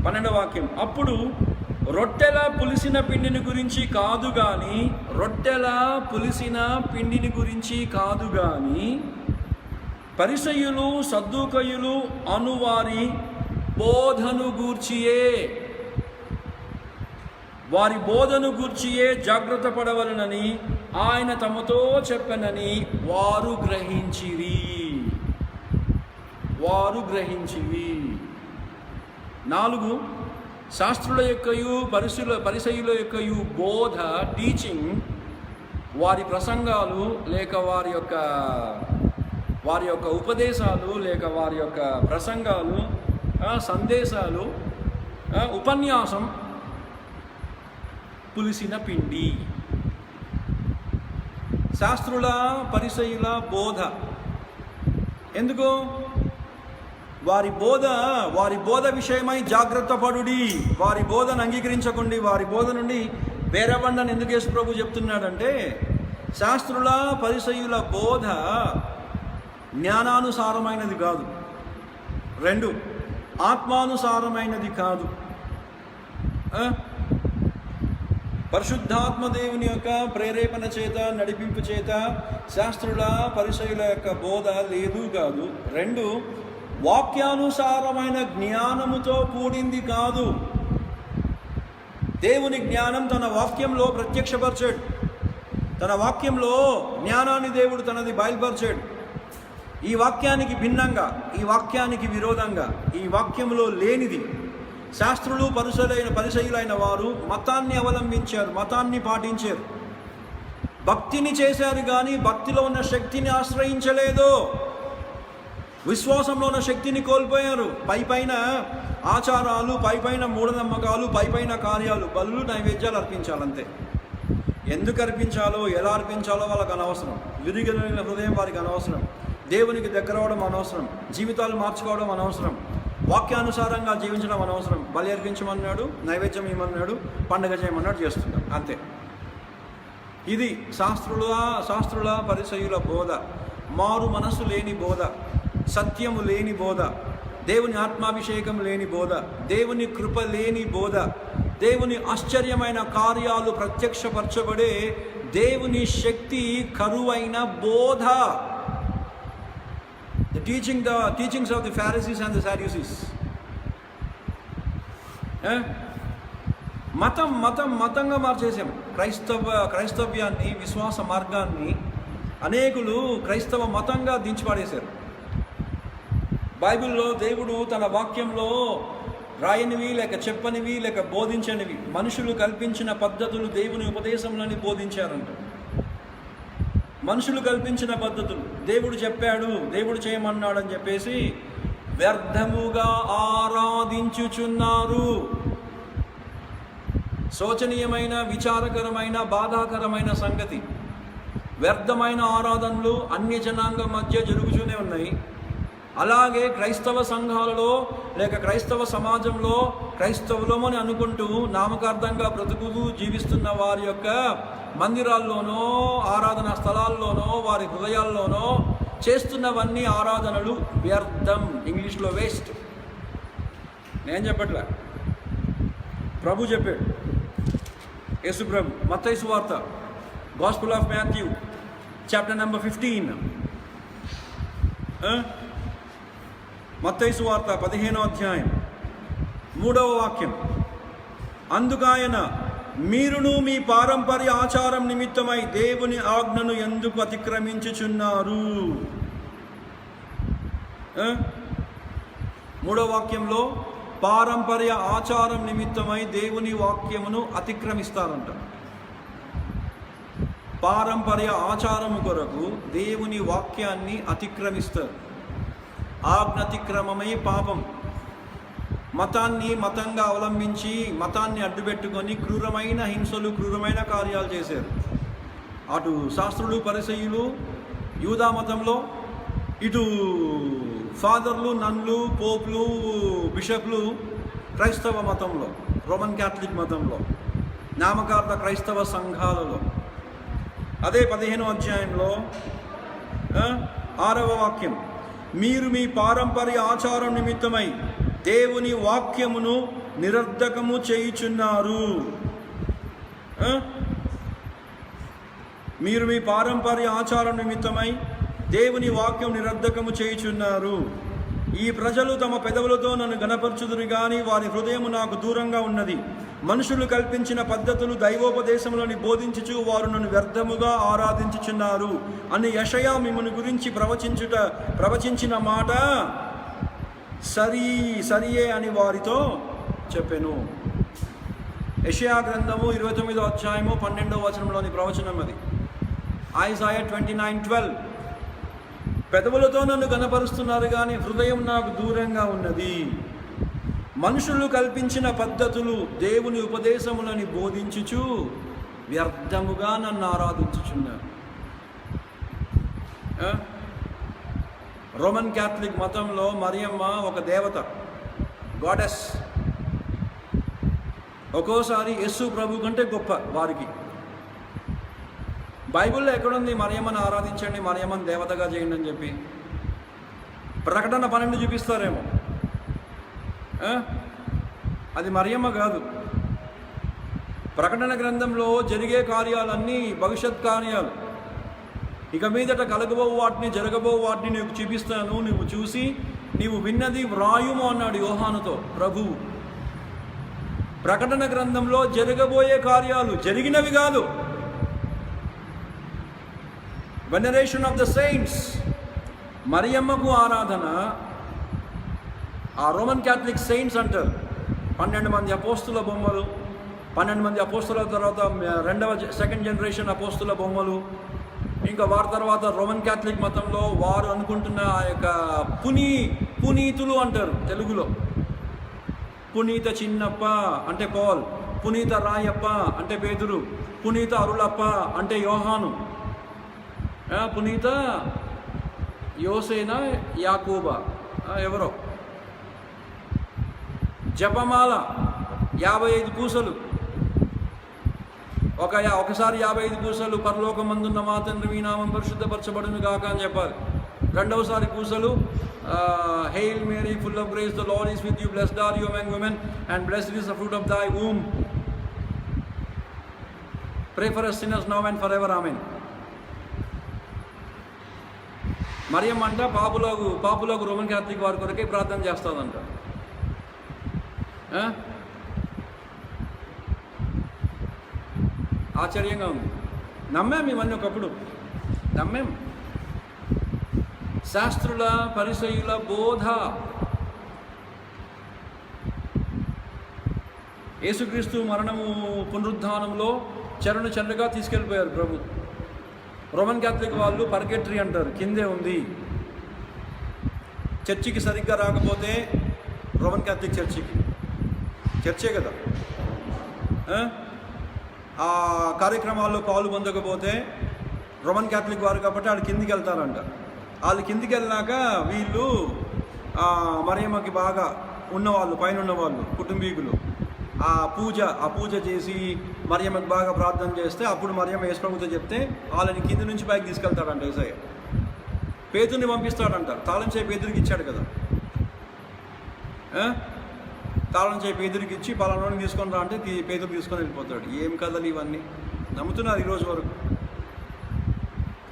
12వ వాక్యం. అప్పుడు రొట్టెల పులిసిన పిండిని గురించి కాదు గాని పరిసయ్యులు సద్దూకయ్యులు అనువారి బోధను గూర్చియే, వారి బోధను గూర్చియే జాగ్రత్త పడవలనని ఆయన తమతో చెప్పనని వారు గ్రహించిరి. 4, శాస్త్రుల యొక్కయు పరిసయ్యుల యొక్కయు బోధ, టీచింగ్, వారి ప్రసంగాలు లేక వారి యొక్క ఉపదేశాలు లేక వారి యొక్క ప్రసంగాలు, సందేశాలు, ఉపన్యాసం పులిసిన పిండి. శాస్త్రుల పరిసయ్యుల బోధ ఎందుకు? వారి బోధ విషయమై జాగ్రత్త పడుడి. వారి బోధను అంగీకరించకండి. వారి బోధ నుండి వేరబండని ఎందుకు యేసు ప్రభు చెప్తున్నాడంటే, శాస్త్రుల పరిసయ్యుల బోధ జ్ఞానానుసారమైనది కాదు. 2, ఆత్మానుసారమైనది కాదు. పరిశుద్ధాత్మ దేవుని యొక్క ప్రేరేపణ చేత, నడిపింపు చేత శాస్త్రుల పరిసయ్యుల యొక్క బోధ లేదు కాదు. 2, వాక్యానుసారమైన జ్ఞానముతో కూడింది కాదు. దేవుని జ్ఞానం తన వాక్యంలో ప్రత్యక్షపరిచాడు. తన వాక్యంలో జ్ఞానాన్ని దేవుడు తనది బయలుపరిచాడు. ఈ వాక్యానికి భిన్నంగా, ఈ వాక్యానికి విరోధంగా, ఈ వాక్యంలో లేనిది శాస్త్రులు పరిసయ్యులైన వారు మతాన్ని అవలంబించారు, మతాన్ని పాటించారు, భక్తిని చేశారు కానీ భక్తిలో ఉన్న శక్తిని ఆశ్రయించలేదు. విశ్వాసంలో ఉన్న శక్తిని కోల్పోయారు. పైపైన ఆచారాలు, పైపైన మూఢనమ్మకాలు, పైపైన కార్యాలు, బలులు, నైవేద్యాలు అర్పించాలంతే. ఎందుకు అర్పించాలో, ఎలా అర్పించాలో వాళ్ళకి అనవసరం. విరిగిన హృదయం వారికి అనవసరం. దేవునికి దగ్గర అవడం అనవసరం. జీవితాలు మార్చుకోవడం అనవసరం. వాక్యానుసారంగా జీవించడం అనవసరం. బలి అర్పించమన్నాడు, నైవేద్యం ఇవ్వమన్నాడు, పండుగ చేయమన్నాడు, చేస్తున్నాం అంతే. ఇది శాస్త్రుల పరిసయ్యుల బోధ. మారు మనసు లేని బోధ, సత్యము లేని బోధ, దేవుని ఆత్మాభిషేకం లేని బోధ, దేవుని కృప లేని బోధ, దేవుని ఆశ్చర్యమైన కార్యాలు ప్రత్యక్షపరచబడే దేవుని శక్తి కరువైన బోధ. The teachings of the Pharisees and the Sadducees. మతంగా మార్చేసాం. క్రైస్తవ్యాన్ని, విశ్వాస మార్గాన్ని అనేకులు క్రైస్తవ మతంగా దించిపాడేశారు. బైబిల్లో దేవుడు తన వాక్యంలో రాయనివి లేక చెప్పనివి లేక బోధించనివి, మనుషులు కల్పించిన పద్ధతులు దేవుని ఉపదేశంలోని బోధించారంట. మనుషులు కల్పించిన పద్ధతులు, దేవుడు చెప్పాడు, దేవుడు చేయమన్నాడు అని చెప్పేసి వ్యర్థముగా ఆరాధించుచున్నారు. శోచనీయమైన, విచారకరమైన, బాధాకరమైన సంగతి. వ్యర్థమైన ఆరాధనలు అన్య జనాంగం మధ్య జరుగుతూనే ఉన్నాయి. అలాగే క్రైస్తవ సంఘాలలో లేక క్రైస్తవ సమాజంలో క్రైస్తవులమని అనుకుంటూ నామకార్థంగా బ్రతుకుతూ జీవిస్తున్న వారి యొక్క మందిరాల్లోనో ఆరాధనా స్థలాల్లోనో వారి హృదయాల్లోనో చేస్తున్నవన్నీ ఆరాధనలు వ్యర్థం. ఇంగ్లీష్లో వేస్ట్. నేను చెప్పట్లే, ప్రభు చెప్పాడు. యేసు ప్రభు మత్తయి సువార్త, gospel of Matthew, chapter number 15. మత్తయి సువార్త 15వ అధ్యాయం 3వ వాక్యం. అందుకాయన, మీరును మీ పారంపర్య ఆచారం నిమిత్తమై దేవుని ఆజ్ఞను ఎందుకు అతిక్రమించుచున్నారు? 3వ వాక్యంలో పారంపర్య ఆచారం నిమిత్తమై దేవుని వాక్యమును అతిక్రమిస్తారంట. పారంపర్య ఆచారము కొరకు దేవుని వాక్యాన్ని అతిక్రమిస్తారు. ఆజ్ఞాతిక్రమమై పాపం. మతాన్ని మతంగా అవలంబించి మతాన్ని అడ్డుపెట్టుకొని క్రూరమైన హింసలు, క్రూరమైన కార్యాలు చేశారు. అటు శాస్త్రులు, పరిసయ్యులు యూదా మతంలో, ఇటు ఫాదర్లు, నన్లు, పోపులు, బిషప్లు క్రైస్తవ మతంలో, రోమన్ క్యాథలిక్ మతంలో, నామకార్థ క్రైస్తవ సంఘాలలో. అదే 15వ అధ్యాయంలో 6వ వాక్యం. మీరు మీ పారంపర్య ఆచారం నిమిత్తమై దేవుని వాక్యమును నిరర్ధకము చేయుచున్నారు. మీరు మీ పారంపర్య ఆచారం నిమిత్తమై దేవుని వాక్యం నిరర్ధకము చేయుచున్నారు. ఈ ప్రజలు తమ పెదవులతో నన్ను గణపరచుదురు గాని వారి హృదయము నాకు దూరంగా ఉన్నది. మనుషులు కల్పించిన పద్ధతులు దైవోపదేశములను బోధించుచు వారు నన్ను వ్యర్థముగా ఆరాధించుచున్నారు అని యెషయా మిమ్మును గురించి ప్రవచించిన మాట సరియే అని వారితో చెప్పెను. యెషయా గ్రంథము 29వ అధ్యాయము 12వ వచనంలోని ప్రవచనం అది. ఐజాయా 29:12. పెదవులతో నన్ను గణపరుస్తున్నారు కానీ హృదయం నాకు దూరంగా ఉన్నది. మనుషులు కల్పించిన పద్ధతులు దేవుని ఉపదేశములని బోధించుచు వ్యర్థముగా నన్ను ఆరాధించుచున్నారు. రోమన్ క్యాథలిక్ మతంలో మరియమ్మ ఒక దేవత, గాడెస్. ఒక్కోసారి యేసు ప్రభు కంటే గొప్ప వారికి. బైబిల్లో ఎక్కడుంది మరియమ్మను ఆరాధించండి, మరియమ్మను దేవతగా చేయండి అని చెప్పి? ప్రకటన 12 చూపిస్తారేమో. అది మరియమ్మ కాదు. ప్రకటన గ్రంథంలో జరిగే కార్యాలన్నీ భవిష్యత్ కార్యాలు. ఇక మీదట కలగబో వాటిని, జరగబో వాటిని నీకు చూపిస్తాను, నువ్వు చూసి నీవు విన్నది వ్రాయుము అన్నాడు యోహానుతో ప్రభువు. ప్రకటన గ్రంథంలో జరగబోయే కార్యాలు, జరిగినవి కాదు. Veneration of the saints. మరియమ్మకు ఆరాధన. ఆ రోమన్ క్యాథలిక్ సెయింట్స్ అంటారు. 12 మంది అపోస్తుల బొమ్మలు, 12 మంది అపోస్తుల తర్వాత సెకండ్ జనరేషన్ అపోస్తుల బొమ్మలు. ఇంకా వారి తర్వాత రోమన్ క్యాథలిక్ మతంలో వారు అనుకుంటున్న ఆ యొక్క పునీతులు అంటారు తెలుగులో. పునీత చిన్నప్ప అంటే పౌల్, పునీత రాయప్ప అంటే పేతురు, పునీత అరుళప్ప అంటే యోహాను, పునీత యోసేన యాకోబా ఎవరో. జపమాల 55 పూసలు. ఒకసారి 55 పూసలు పరలోకమందున్న మా తండ్రి మీ నామం పరిశుద్ధపరచబడును గాక అని చెప్పాలి. రెండవసారి పూసలు hail Mary full of grace the Lord is with you, blessed are you among women and blessed is the fruit of thy womb. Pray for us sinners now and forever, amen. మరియమ్మ అంట పాపులకు Roman Catholic వారి కొరకే ప్రార్థన చేస్తుందంట. ఆశ్చర్యంగా ఉంది. నమ్మాం ఇవన్నీ ఒకప్పుడు, నమ్మాం. శాస్త్రుల, పరిసయ్యుల బోధ. యేసుక్రీస్తు మరణము పునరుద్ధానంలో చెరగా తీసుకెళ్ళిపోయారు ప్రభు. రోమన్ క్యాథలిక్ వాళ్ళు పర్గెటరీ అంటారు, కిందే ఉంది. చర్చికి సరిగ్గా రాకపోతే రోమన్ క్యాథలిక్ చర్చే కదా, ఆ కార్యక్రమాల్లో పాలు పొందకపోతే రోమన్ క్యాథలిక్ వారు కాబట్టి వాళ్ళు కిందికి వెళ్తారంట. వాళ్ళు కిందికి వెళ్ళినాక వీళ్ళు మరియమ్మకి బాగా ఉన్నవాళ్ళు, పైన ఉన్నవాళ్ళు కుటుంబీకులు ఆ పూజ చేసి మరియమ్మకు బాగా ప్రార్థన చేస్తే అప్పుడు మరియమ్మ యేసుప్రభుతో చెప్తే వాళ్ళని కింది నుంచి పైకి తీసుకెళ్తాడంట యేసయ్య. పేతుర్ని పంపిస్తాడంట. తాళం చేయి పేతురికి ఇచ్చాడు కదా, తాళం చేయి పేతురికి ఇచ్చి పలానాని తీసుకొని రా అంటే పేతురు తీసుకొని వెళ్ళిపోతాడు. ఏం కథలు ఇవన్నీ నమ్ముతున్నారు ఈరోజు వరకు.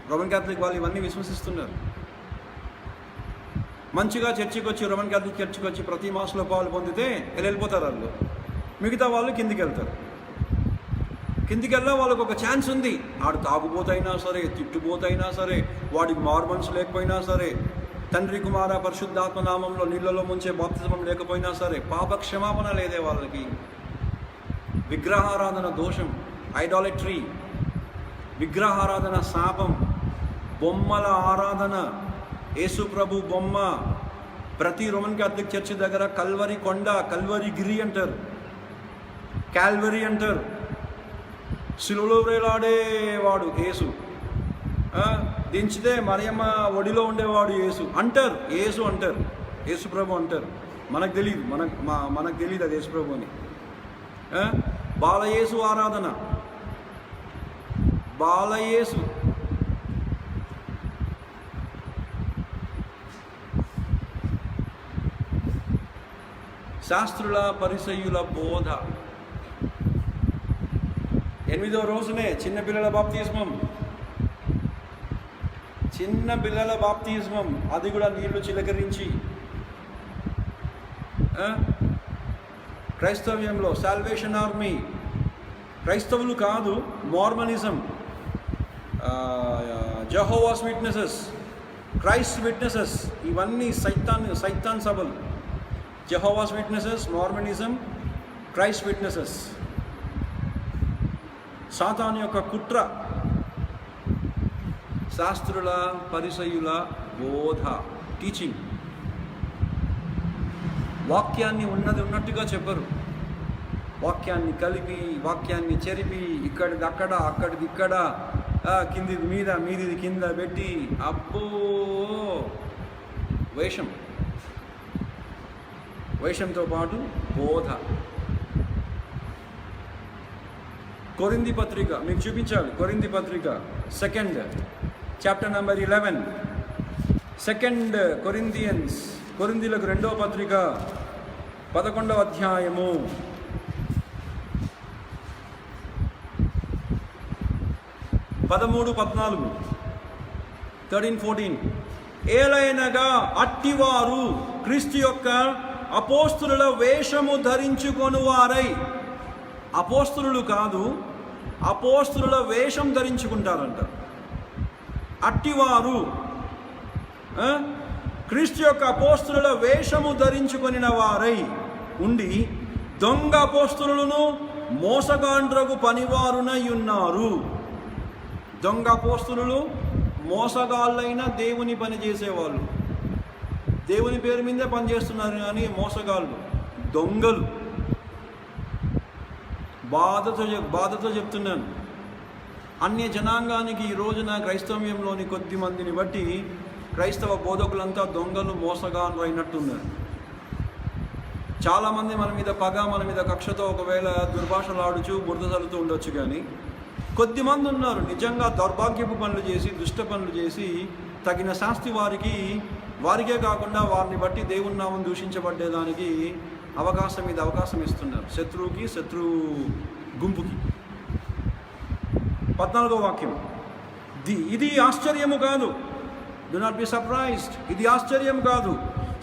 రోమన్ క్యాథలిక్ వాళ్ళు ఇవన్నీ విశ్వసిస్తున్నారు. మంచిగా చర్చికి వచ్చి రోమన్ క్యాథలిక్ చర్చికి వచ్చి ప్రతి మాసంలో పాలు పొందితే వెళ్ళిపోతారు వాళ్ళు. మిగతా వాళ్ళు కిందికి వెళ్తారు. కిందికి వెళ్ళా వాళ్ళకు ఒక ఛాన్స్ ఉంది. ఆడు తాగుబోతైనా సరే, తిట్టుబోతైనా సరే, వాడికి మార్మన్స్ లేకపోయినా సరే, తండ్రి కుమార పరిశుద్ధాత్మ నామంలో నీళ్ళలో ముంచే బాప్తిజమం లేకపోయినా సరే, పాప క్షమాపణ లేదే వాళ్ళకి. విగ్రహారాధన దోషం, ఐడాలట్రీ, విగ్రహారాధన శాపం, బొమ్మల ఆరాధన, యేసు ప్రభు బొమ్మ. ప్రతి రోమన్ క్యాథలిక్ చర్చి దగ్గర కల్వరి కొండ, కల్వరి గిరి అంటారు, కాల్వరీ అంటారు. శిలువలో వేలాడేవాడు యేసు, దించితే మరియమ్మ ఒడిలో ఉండేవాడు యేసు అంటారు. యేసు ప్రభు అంటారు. మనకు తెలియదు, మనకు తెలియదు అది యేసు ప్రభు అని. బాలయేసు ఆరాధన, బాలయేసు. శాస్త్రుల పరిసయ్యుల బోధ. 8వ రోజునే చిన్నపిల్లల బాప్తిజమం, అది కూడా నీళ్లు చిలకరించి. క్రైస్తవ్యంలో సాల్వేషన్ ఆర్మీ, క్రైస్తవులు కాదు, మార్మనిజం, జెహోవాస్ విట్నెసెస్, క్రైస్ట్ విట్నెసెస్, ఇవన్నీ సైతాన్ సభలు. జెహోవాస్ విట్నెసెస్, మార్మనిజం, క్రైస్ట్ విట్నెసెస్. సాతాను యొక్క కుట్ర. శాస్త్రుల పరిసయ్యుల బోధ, టీచింగ్. వాక్యాన్ని ఉన్నది ఉన్నట్టుగా చెప్పరు. వాక్యాన్ని కలిపి, వాక్యాన్ని చెరిపి, ఇక్కడిది అక్కడ, అక్కడిది ఇక్కడ, కిందిది మీద, మీదిది కింద పెట్టి, అబ్బో వేషంతో పాటు బోధ. కొరింథీ పత్రిక మీకు చూపించాలి. కొరింథీ పత్రిక 2nd చాప్టర్ నెంబర్ 11. 2 కొరింథియన్స్, కొరింథీలకు 2వ పత్రిక 11వ అధ్యాయము 13-14, 13-14. ఏలైనగా అట్టివారు క్రీస్తు యొక్క అపోస్తుల వేషము ధరించుకొనువారై, అపోస్తులు కాదు, అపోస్తుల వేషం ధరించుకుంటారంట. అట్టివారు క్రీస్తు యొక్క అపోస్తుల వేషము ధరించుకొనిన వారై ఉండి దొంగ అపోస్తులను మోసగాండ్రగు పనివారునై ఉన్నారు. దొంగ అపోస్తులు మోసగాళ్ళైన దేవుని పని చేసేవాళ్ళు, దేవుని పేరు మీదే పనిచేస్తున్నారు కానీ మోసగాళ్ళు, దొంగలు. బాధతో చెప్తున్నాను. అన్య జనాంగానికి ఈ రోజున క్రైస్తవ్యంలోని కొద్ది మందిని బట్టి క్రైస్తవ బోధకులంతా దొంగలు, మోసగాళ్ళు అయినట్టున్నారు. చాలామంది మన మీద పగ, మన మీద కక్షతో ఒకవేళ దుర్భాషలాడుచు బురద చల్లుతూ ఉండొచ్చు, కానీ కొద్దిమంది ఉన్నారు నిజంగా దౌర్భాగ్యపు పనులు చేసి, దుష్ట పనులు చేసి తగిన శాస్తి వారికే కాకుండా వారిని బట్టి దేవుని నామం దూషించబడ్డేదానికి అవకాశం ఇస్తున్నారు. శత్రువుకి, శత్రు గుంపుకి. 14వ వాక్యం. ఇది ఆశ్చర్యము కాదు. Do not be surprised. ఇది ఆశ్చర్యం కాదు.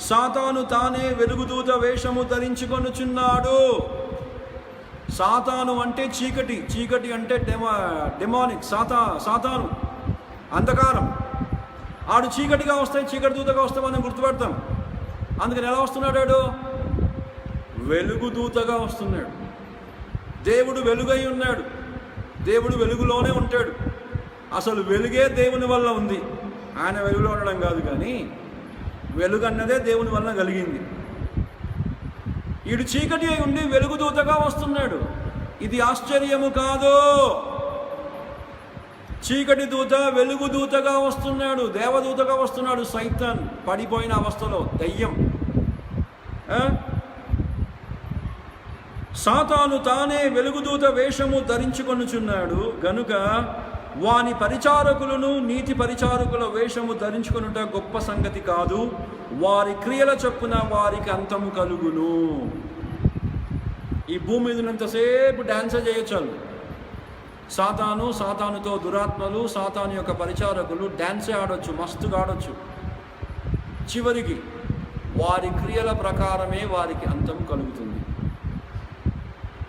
సాతాను తానే వెలుగుదూత వేషము ధరించుకొనుచున్నాడు. సాతాను అంటే చీకటి, చీకటి అంటే డెమానిక్, సాతాను అంధకారం. ఆడు చీకటిగా వస్తాయి, చీకటి దూతగా వస్తే మనం గుర్తుపడతాం. అందుకని ఎలా వస్తున్నాడు? వెలుగు దూతగా వస్తున్నాడు. దేవుడు వెలుగై ఉన్నాడు, దేవుడు వెలుగులోనే ఉంటాడు. అసలు వెలుగే దేవుని వల్ల ఉంది, ఆయన వెలుగులో ఉండడం కాదు. కానీ వెలుగు అన్నదే దేవుని వల్ల కలిగింది. ఈడు చీకటి అయి ఉండి వెలుగు దూతగా వస్తున్నాడు. ఇది ఆశ్చర్యము కాదు. చీకటి దూత వెలుగు దూతగా వస్తున్నాడు, దేవదూతగా వస్తున్నాడు. సైతాన్ పడిపోయిన అవస్థలో, దయ్యం సాతాను తానే వెలుగుదూత వేషము ధరించుకొనుచున్నాడు గనుక వాని పరిచారకులను నీతి పరిచారకుల వేషము ధరించుకొనుట గొప్ప సంగతి కాదు, వారి క్రియల చొప్పున వారికి అంతము కలుగును. ఈ భూమి మీద ఉన్నంతసేపు డాన్స్ చేయొచ్చు. సాతానుతో దురాత్మలు, సాతాను యొక్క పరిచారకులు డాన్సే ఆడొచ్చు, మస్తుగా ఆడొచ్చు. చివరికి వారి క్రియల ప్రకారమే వారికి అంతం కలుగుతుంది.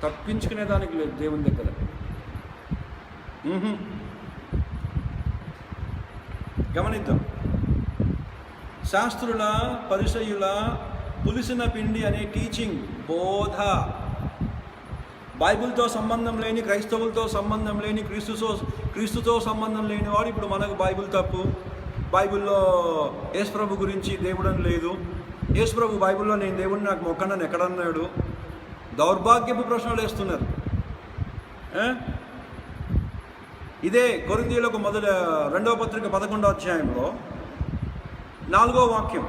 తప్పించుకునేదానికి లేదు దేవుని దగ్గర. గమనిద్దాం. శాస్త్రుల పరిసయ్యుల పులిసిన పిండి అనే టీచింగ్, బోధ, బైబిల్తో సంబంధం లేని, క్రైస్తవులతో సంబంధం లేని, క్రీస్తుతో సంబంధం లేని వాడు ఇప్పుడు మనకు బైబిల్ తప్పు, బైబిల్లో యేసుప్రభు గురించి దేవుడని లేదు, యేసుప్రభు బైబిల్లో నేను దేవుడిని నాకు మొక్కనని ఎక్కడన్నాడు, దౌర్భాగ్యపు ప్రశ్నలు వేస్తున్నారు. ఇదే కొరింథీయులకు 2వ పత్రిక 11వ అధ్యాయంలో 4వ వాక్యం,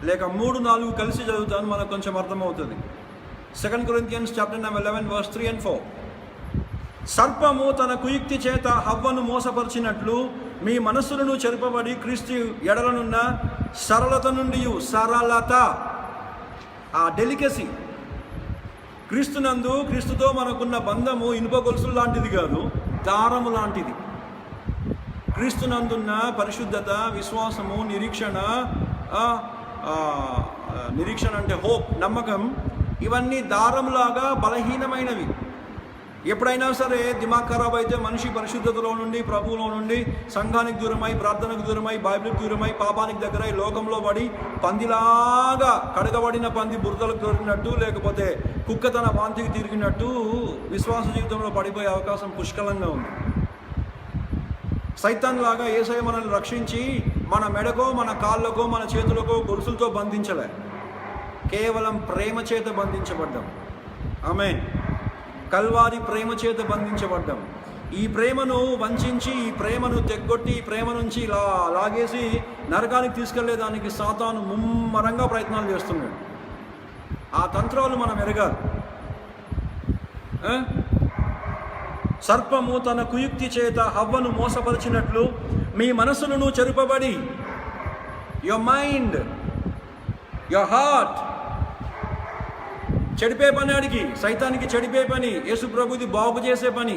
లేక 3-4 కలిసి చదువుతాను, మనకు కొంచెం అర్థమవుతుంది. 2 Corinthians chapter number 11 verse 3 and 4. సర్పము తన కుయుక్తి చేత హవ్వను మోసపరిచినట్లు మీ మనస్సులను చెరపబడి క్రీస్తు ఎడలనున్న సరళత నుండి, సరళత, ఆ డెలికసీ, క్రీస్తుతో మనకున్న బంధము ఇనుప గొలుసులు లాంటిది కాదు, దారము లాంటిది. క్రీస్తునందున్న పరిశుద్ధత, విశ్వాసము, నిరీక్షణ అంటే హోప్, నమ్మకం, ఇవన్నీ దారంలాగా బలహీనమైనవి. ఎప్పుడైనా సరే దిమాగ్ ఖరాబ్ అయితే మనిషి పరిశుద్ధతలో నుండి, ప్రభువులో నుండి సంఘానికి దూరమై, ప్రార్థనకు దూరమై, బైబిల్కి దూరమై, పాపానికి దగ్గరై, లోకంలో పడి పందిలాగా, కడగబడిన పంది బురదలకు దొరికినట్టు, లేకపోతే కుక్క తన వాంతికి తిరిగినట్టు విశ్వాస జీవితంలో పడిపోయే అవకాశం పుష్కలంగా ఉంది. సైతాన్ లాగా యేసయ్య మనల్ని రక్షించి మన మెడకో, మన కాళ్ళకో, మన చేతులకో గొలుసులతో బంధించలే, కేవలం ప్రేమ చేత బంధించబడ్డాం. ఆమేన్. కల్వారి ప్రేమ చేత బంధించబడ్డాం. ఈ ప్రేమను వంచించి, ఈ ప్రేమను తెగ్గొట్టి, ఈ ప్రేమ నుంచి లాగేసి నరకానికి తీసుకెళ్లేదానికి సాతాను ముమ్మరంగా ప్రయత్నాలు చేస్తున్నాడు. ఆ తంత్రాలు మనం ఎరగాలి. సర్పము తన కుయుక్తి చేత హవ్వను మోసపరిచినట్లు మీ మనసులను చెరుపబడి, యువర్ మైండ్, యువర్ హార్ట్, చెడిపే పని, అడిగి సైతానికి చెడిపే పని, యేసుప్రభుది బాగు చేసే పని,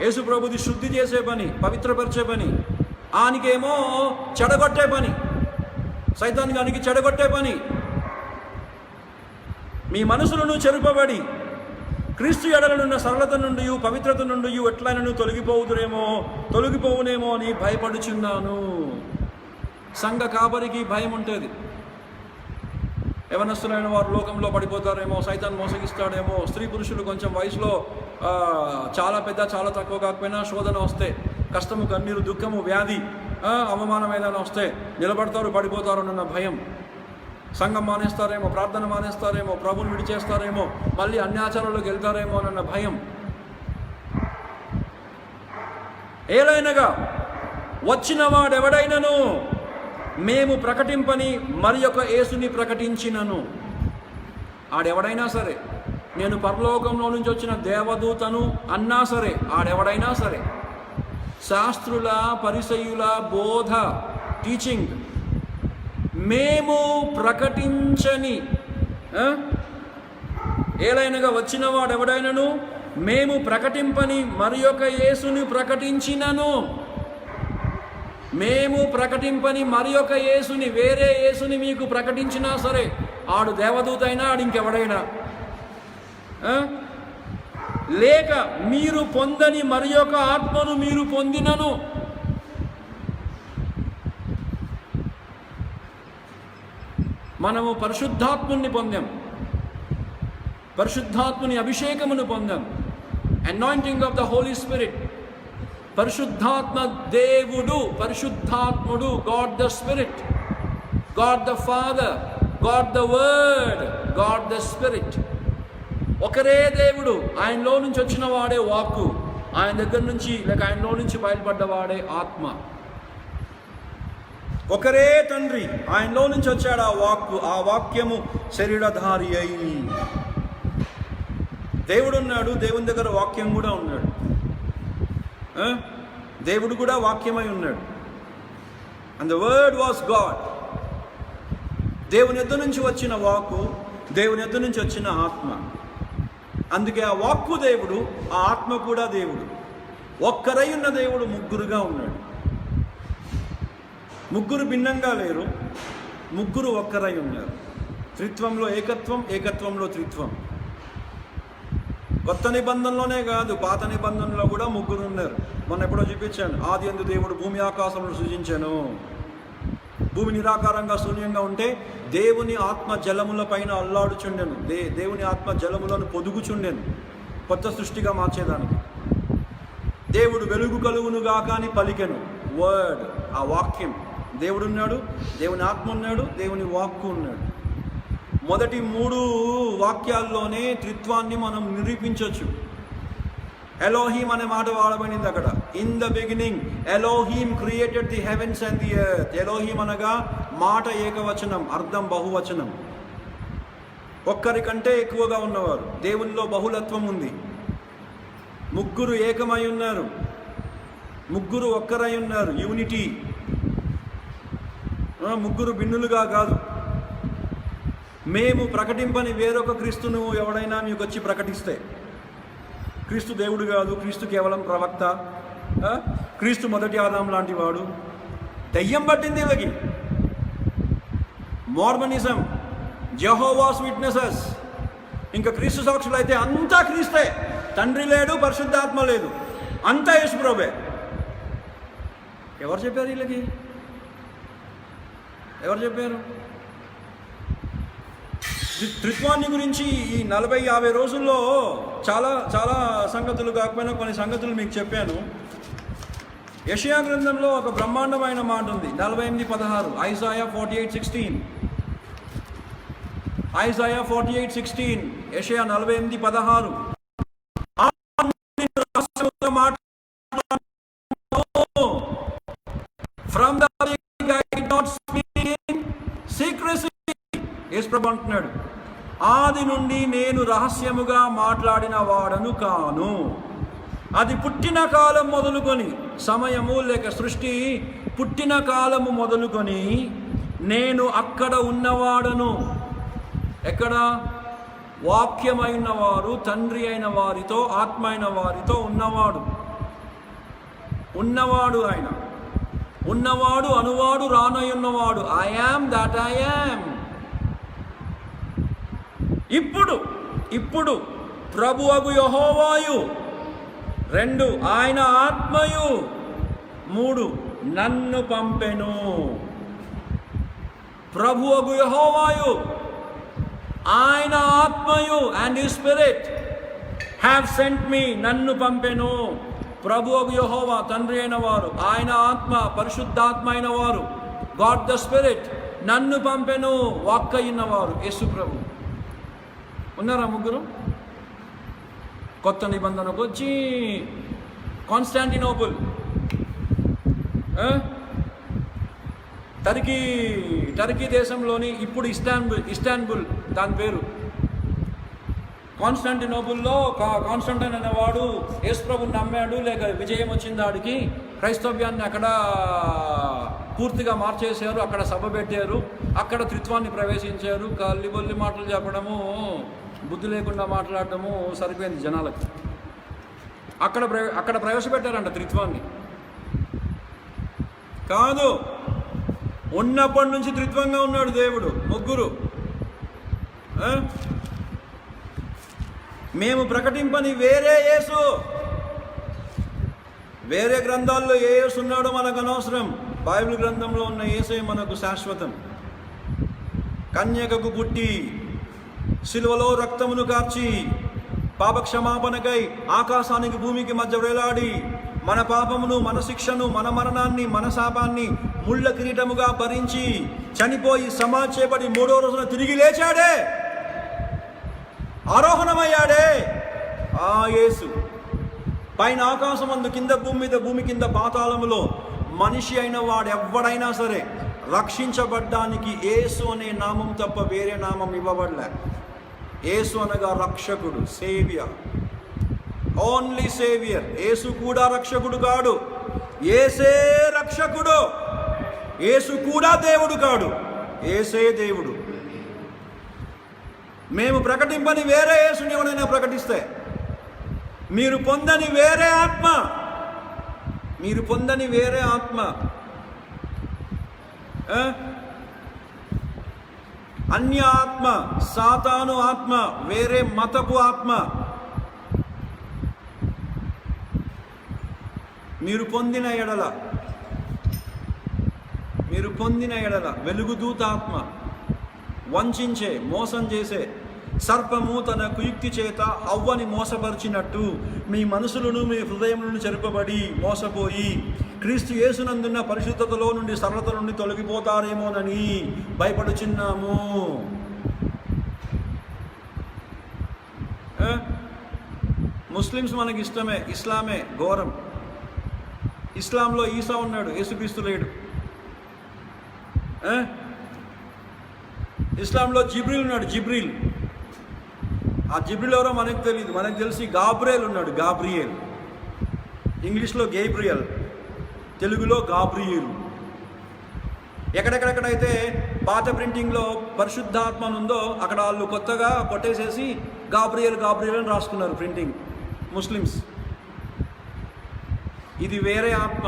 యేసుప్రభుది శుద్ధి చేసే పని, పవిత్రపరిచే పని, ఆనికేమో చెడగొట్టే పని, సైతానికి ఆనికి చెడగొట్టే పని. మీ మనసులను చెరుపబడి క్రీస్తు ఎడలనున్న సరళత నుండి, పవిత్రత నుండి ఎట్లైనను తొలగిపోవునేమో అని భయపడుచున్నాను. సంఘ కాపరికి భయం ఉంటుంది. యవనస్తులైన వారు లోకంలో పడిపోతారేమో, సైతాన్ మోసగిస్తాడేమో, స్త్రీ పురుషులు కొంచెం వయసులో చాలా పెద్ద చాలా తక్కువ కాకపోయినా శోధన వస్తే, కష్టము, కన్నీరు, దుఃఖము, వ్యాధి, అవమానం ఏదైనా వస్తే నిలబడతారు, పడిపోతారు అన్న భయం. సంఘం మానేస్తారేమో, ప్రార్థన మానేస్తారేమో, ప్రభుని విడిచేస్తారేమో, మళ్ళీ అన్యాచారాల్లోకి వెళ్తారేమో అన్న భయం. ఏలైనగా వచ్చిన వాడెవడైనను మేము ప్రకటింపని మరి ఒక యేసుని ప్రకటించినను. ఆడెవడైనా సరే, నేను పరలోకంలో నుంచి వచ్చిన దేవదూతను అన్నా సరే, ఆడెవడైనా సరే, శాస్త్రుల పరిసయ్యుల బోధ, టీచింగ్ మేము ప్రకటించని, ఏలైనగా వచ్చిన వాడెవడైనను మేము ప్రకటింపని మరి ఒక యేసుని ప్రకటించినను. మేము ప్రకటింపని మరి ఒక యేసుని, వేరే యేసుని మీకు ప్రకటించినా సరే, ఆడు దేవదూత అయినా, ఆడు ఇంకెవడైనా, లేక మీరు పొందని మరి ఒక ఆత్మను మీరు పొందినను. మనము పరిశుద్ధాత్ముని పొందాం, పరిశుద్ధాత్ముని అభిషేకమును పొందాం, anointing of the holy spirit. పరిశుద్ధాత్మ దేవుడు, పరిశుద్ధాత్ముడు, God the spirit, God the father, God the word, God the spirit. ఒకరే దేవుడు. ఆయనలో నుంచి వచ్చిన వాడే వాక్కు, ఆయన దగ్గర నుంచి లేక ఆయనలో నుంచి బయలుపడ్డవాడే ఆత్మ. ఒకరే తండ్రి, ఆయనలో నుంచి వచ్చాడు ఆ వాక్కు, ఆ వాక్యము శరీరధారి అయి. దేవుడు ఉన్నాడు, దేవుని దగ్గర వాక్యం కూడా ఉన్నాడు. దేవుడు కూడా వాక్యమై ఉన్నాడు. And the word was God. దేవుని యొద్ద నుంచి వచ్చిన వాక్కు, దేవుని యొద్ద నుంచి వచ్చిన ఆత్మ. అందుకే ఆ వాక్కు దేవుడు, ఆ ఆత్మ కూడా దేవుడు. ఒక్కరై ఉన్న దేవుడు ముగ్గురుగా ఉన్నాడు. ముగ్గురు భిన్నంగా లేరు, ముగ్గురు ఒక్కరై ఉన్నారు. త్రిత్వంలో ఏకత్వం, ఏకత్వంలో త్రిత్వం. కొత్త నిబంధనలోనే కాదు, పాత నిబంధనలో కూడా ముగ్గురు ఉన్నారు. మొన్న ఎప్పుడో చూపించాను, ఆది యందు దేవుడు భూమి ఆకాశములను సృజించాను. భూమి నిరాకారంగా శూన్యంగా ఉంటే దేవుని ఆత్మ జలముల పైన అల్లాడుచుండెను. దేవుని ఆత్మ జలములను పొదుగుచుండెను కొత్త సృష్టిగా మార్చేదానికి. దేవుడు వెలుగు కలుగునుగా కానీ పలికెను. వర్డ్, ఆ వాక్యం. దేవుడు ఉన్నాడు, దేవుని ఆత్మ ఉన్నాడు, దేవుని వాక్కు ఉన్నాడు. మొదటి 3 వాక్యాల్లోనే త్రిత్వాన్ని మనం నిరూపించవచ్చు. ఎలోహీమ్ అనే మాట వాడబడింది అక్కడ. In the beginning Elohim created the heavens and the earth. Elohim అనగా మాట ఏకవచనం, అర్థం బహువచనం. ఒక్కరి కంటే ఎక్కువగా ఉన్నవారు. దేవునిలో బహుళత్వం ఉంది. ముగ్గురు ఏకమై ఉన్నారు, ముగ్గురు ఒక్కరై ఉన్నారు. యూనిటీ. ముగ్గురు భిన్నులుగా కాదు. మేము ప్రకటింపని వేరొక క్రీస్తును ఎవడైనా మీకు వచ్చి ప్రకటిస్తే, క్రీస్తు దేవుడు కాదు, క్రీస్తు కేవలం ప్రవక్త, క్రీస్తు మొదటి ఆదాం లాంటి వాడు, దయ్యం పట్టింది వీళ్ళకి. మార్మనిజం, జెహోవాస్ విట్నెసెస్, ఇంకా క్రీస్తు సాక్షులు అయితే అంతా క్రీస్తే. తండ్రి లేడు, పరిశుద్ధాత్మ లేదు, అంతా యేసుప్రభువే. ఎవరు చెప్పారు వీళ్ళకి? ఎవరు చెప్పారు? త్రిత్వాన్ని గురించి ఈ 40-50 రోజుల్లో చాలా చాలా సంగతులు కాకపోయినా కొన్ని సంగతులు మీకు చెప్పాను. యెషయా గ్రంథంలో ఒక బ్రహ్మాండమైన మాట ఉంది. 48:16, ఐజాయా 48:16. ఐజాయా 48:16, యెషయా 48:16. From the beginning I did not speak in secrecy. యేసు ప్రభు అంటున్నాడు, ఆది నుండి నేను రహస్యముగా మాట్లాడిన వాడను కాను. అది పుట్టిన కాలం మొదలుకొని, సమయము లేక సృష్టి పుట్టిన కాలము మొదలుకొని నేను అక్కడ ఉన్నవాడను. ఎక్కడ? వాక్యమైన వారు, తండ్రి అయిన వారితో, ఆత్మ అయిన వారితో ఉన్నవాడు. ఉన్నవాడు ఆయన. ఉన్నవాడు, అనువాడు, రానయ్యున్నవాడు. I am that I am. ఇప్పుడు ప్రభువగు యెహోవాయు. 2, ఆయన ఆత్మయు. 3, నన్ను పంపెను. ప్రభువగు యెహోవాయు, ఆయన ఆత్మయు, and his spirit have sent me. నన్ను పంపెను. ప్రభువగు యెహోవా, తండ్రి అయిన వారు, ఆయన ఆత్మ, పరిశుద్ధాత్మ అయిన వారు, గాడ్ ద స్పిరిట్, నన్ను పంపెను. వాక్ అయినవారు యేసు ప్రభు. ఉన్నారా ముగ్గురు? కొత్త నిబంధనకు వచ్చి కాన్స్టాంటినోపుల్, టర్కీ దేశంలోని ఇప్పుడు ఇస్తాన్బుల్ దాని పేరు. కాన్స్టాంటినోపుల్లో కాన్స్టాంటైన్ అనేవాడు యేసు ప్రభుని నమ్మాడు, లేక విజయం వచ్చింది ఆడికి. క్రైస్తవ్యాన్ని అక్కడ పూర్తిగా మార్చేశారు. అక్కడ సభ పెట్టారు, అక్కడ త్రిత్వాన్ని ప్రవేశించారు. కల్లిబొల్లి మాటలు చెప్పడము, బుద్ధి లేకుండా మాట్లాడటము సరిపోయింది జనాలకు. అక్కడ ప్రవేశపెట్టారంట త్రిత్వాన్ని. కాదు, ఉన్నప్పటి నుంచి త్రిత్వంగా ఉన్నాడు దేవుడు. ముగ్గురు. మేము ప్రకటింపని వేరే యేసు. వేరే గ్రంథాల్లో ఏ యేసు ఉన్నాడో మనకు అనవసరం. బైబిల్ గ్రంథంలో ఉన్న యేసే మనకు శాశ్వతం. కన్యకకు పుట్టి, సిలువలో రక్తమును కార్చి, పాపక్షమాపణకై ఆకాశానికి భూమికి మధ్య వేలాడి, మన పాపమును, మన శిక్షను, మన మరణాన్ని, మన శాపాన్ని ముళ్ళ కిరీటముగా భరించి చనిపోయి సమాధి చేయబడి 3వ రోజున తిరిగి లేచాడే, ఆరోహణమయ్యాడే ఆ యేసు. పైన ఆకాశమందు, కింద భూమి మీద, భూమి కింద పాతాళములో మనిషి అయిన వాడు ఎవడైనా సరే రక్షించబడ్డానికి యేసు అనే నామం తప్ప వేరే నామం ఇవ్వబడలే. యేసు అనగా రక్షకుడు, సేవియర్, ఓన్లీ సేవియర్. యేసు కూడా రక్షకుడు కాడు, యేసే రక్షకుడు. యేసు కూడా దేవుడు కాడు, యేసే దేవుడు. మేము ప్రకటింపని వేరే యేసుని ఎవరైనా ప్రకటిస్తే, మీరు పొందని వేరే ఆత్మ, మీరు పొందని వేరే ఆత్మ, అన్య ఆత్మ, సాతాను ఆత్మ, వేరే మతపు ఆత్మ మీరు పొందిన ఎడల వెలుగుదూత ఆత్మ, వంచే, మోసం చేసే సర్పము తన కుయుక్తి చేత హవ్వని మోసపరిచినట్టు మీ మనసులను మీ హృదయములను చెరపబడి మోసపోయి క్రీస్తు యేసునందున్న పరిశుద్ధతలో నుండి, సరళత నుండి తొలగిపోతారేమోనని భయపడుచున్నాము. ముస్లిమ్స్ మనకి ఇష్టమే, ఇస్లామే ఘోరం. ఇస్లాంలో ఈసా ఉన్నాడు, యేసుక్రీస్తు లేడు. ఇస్లాంలో జిబ్రీల్ ఉన్నాడు, జిబ్రీల్. ఆ జిబ్రీల్ ఎవరో మనకు తెలియదు, మనకు తెలిసి గాబ్రియల్ ఉన్నాడు, గాబ్రియల్. ఇంగ్లీష్లో గేబ్రియల్, తెలుగులో గాబ్రియేలు. ఎక్కడెక్కడెక్కడైతే పాత ప్రింటింగ్లో పరిశుద్ధాత్మ ఉందో అక్కడ వాళ్ళు కొత్తగా కొట్టేసేసి గాబ్రియల్ గాబ్రియల్ అని రాసుకున్నారు ప్రింటింగ్ ముస్లిమ్స్. ఇది వేరే ఆత్మ,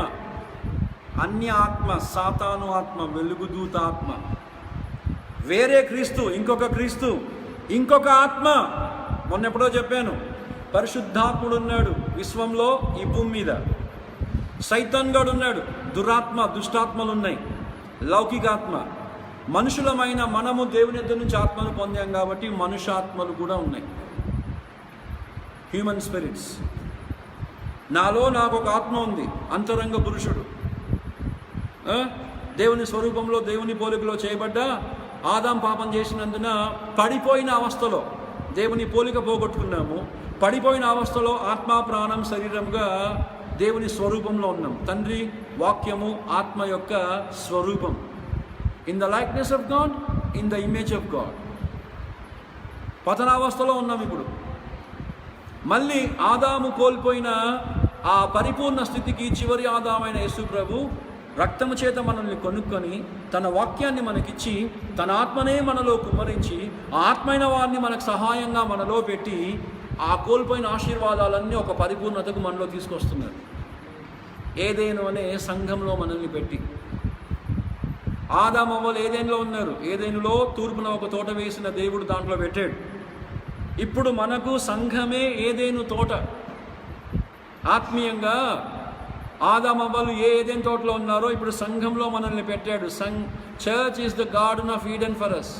అన్య ఆత్మ, సాతాను ఆత్మ, వెలుగుదూత ఆత్మ, వేరే క్రీస్తు, ఇంకొక ఆత్మ. మొన్నెప్పుడో చెప్పాను, పరిశుద్ధాత్ముడు ఉన్నాడు విశ్వంలో, ఈ భూమి మీద. సైతాన్ గాడు ఉన్నాడు, దురాత్మ, దుష్టాత్మలు ఉన్నాయి, లౌకికాత్మ. మనుషులమైన మనము దేవుని యొద్ద నుంచి ఆత్మను పొందాం కాబట్టి మనుష్యాత్మలు కూడా ఉన్నాయి, హ్యూమన్ స్పిరిట్స్. నాలో నాకు ఒక ఆత్మ ఉంది, అంతరంగ పురుషుడు. దేవుని స్వరూపంలో, దేవుని పోలికలో చేయబడ్డ ఆదాం పాపం చేసినందున పడిపోయిన అవస్థలో దేవుని పోలిక పోగొట్టుకున్నాము. పడిపోయిన అవస్థలో ఆత్మ, ప్రాణం, శరీరంగా దేవుని స్వరూపంలో ఉన్నాం. తండ్రి వాక్యము ఆత్మ యొక్క స్వరూపం. In the likeness of God, in the image of God. పతనావస్థలో ఉన్నాం ఇప్పుడు. మళ్ళీ ఆదాము కోల్పోయిన ఆ పరిపూర్ణ స్థితికి చివరి ఆదామైన యేసు ప్రభు రక్తము చేత మనల్ని కొనుక్కొని తన వాక్యాన్ని మనకిచ్చి తన ఆత్మనే మనలో కుమ్మరించి ఆ ఆత్మైన వారిని మనకు సహాయంగా మనలో పెట్టి ఆ కోల్పోయిన ఆశీర్వాదాలన్నీ ఒక పరిపూర్ణతకు మనలో తీసుకొస్తున్నారు. ఏదేను అనే సంఘంలో మనల్ని పెట్టి, ఆదాము అవ్వలు ఏదేనులో ఉన్నారు, ఏదేనులో తూర్పున ఒక తోట వేసిన దేవుడు దాంట్లో పెట్టాడు. ఇప్పుడు మనకు సంఘమే ఏదేను తోట. ఆత్మీయంగా ఆదాము అవ్వలు ఏదేను తోటలో ఉన్నారో ఇప్పుడు సంఘంలో మనల్ని పెట్టాడు. Church is the garden of Eden for us.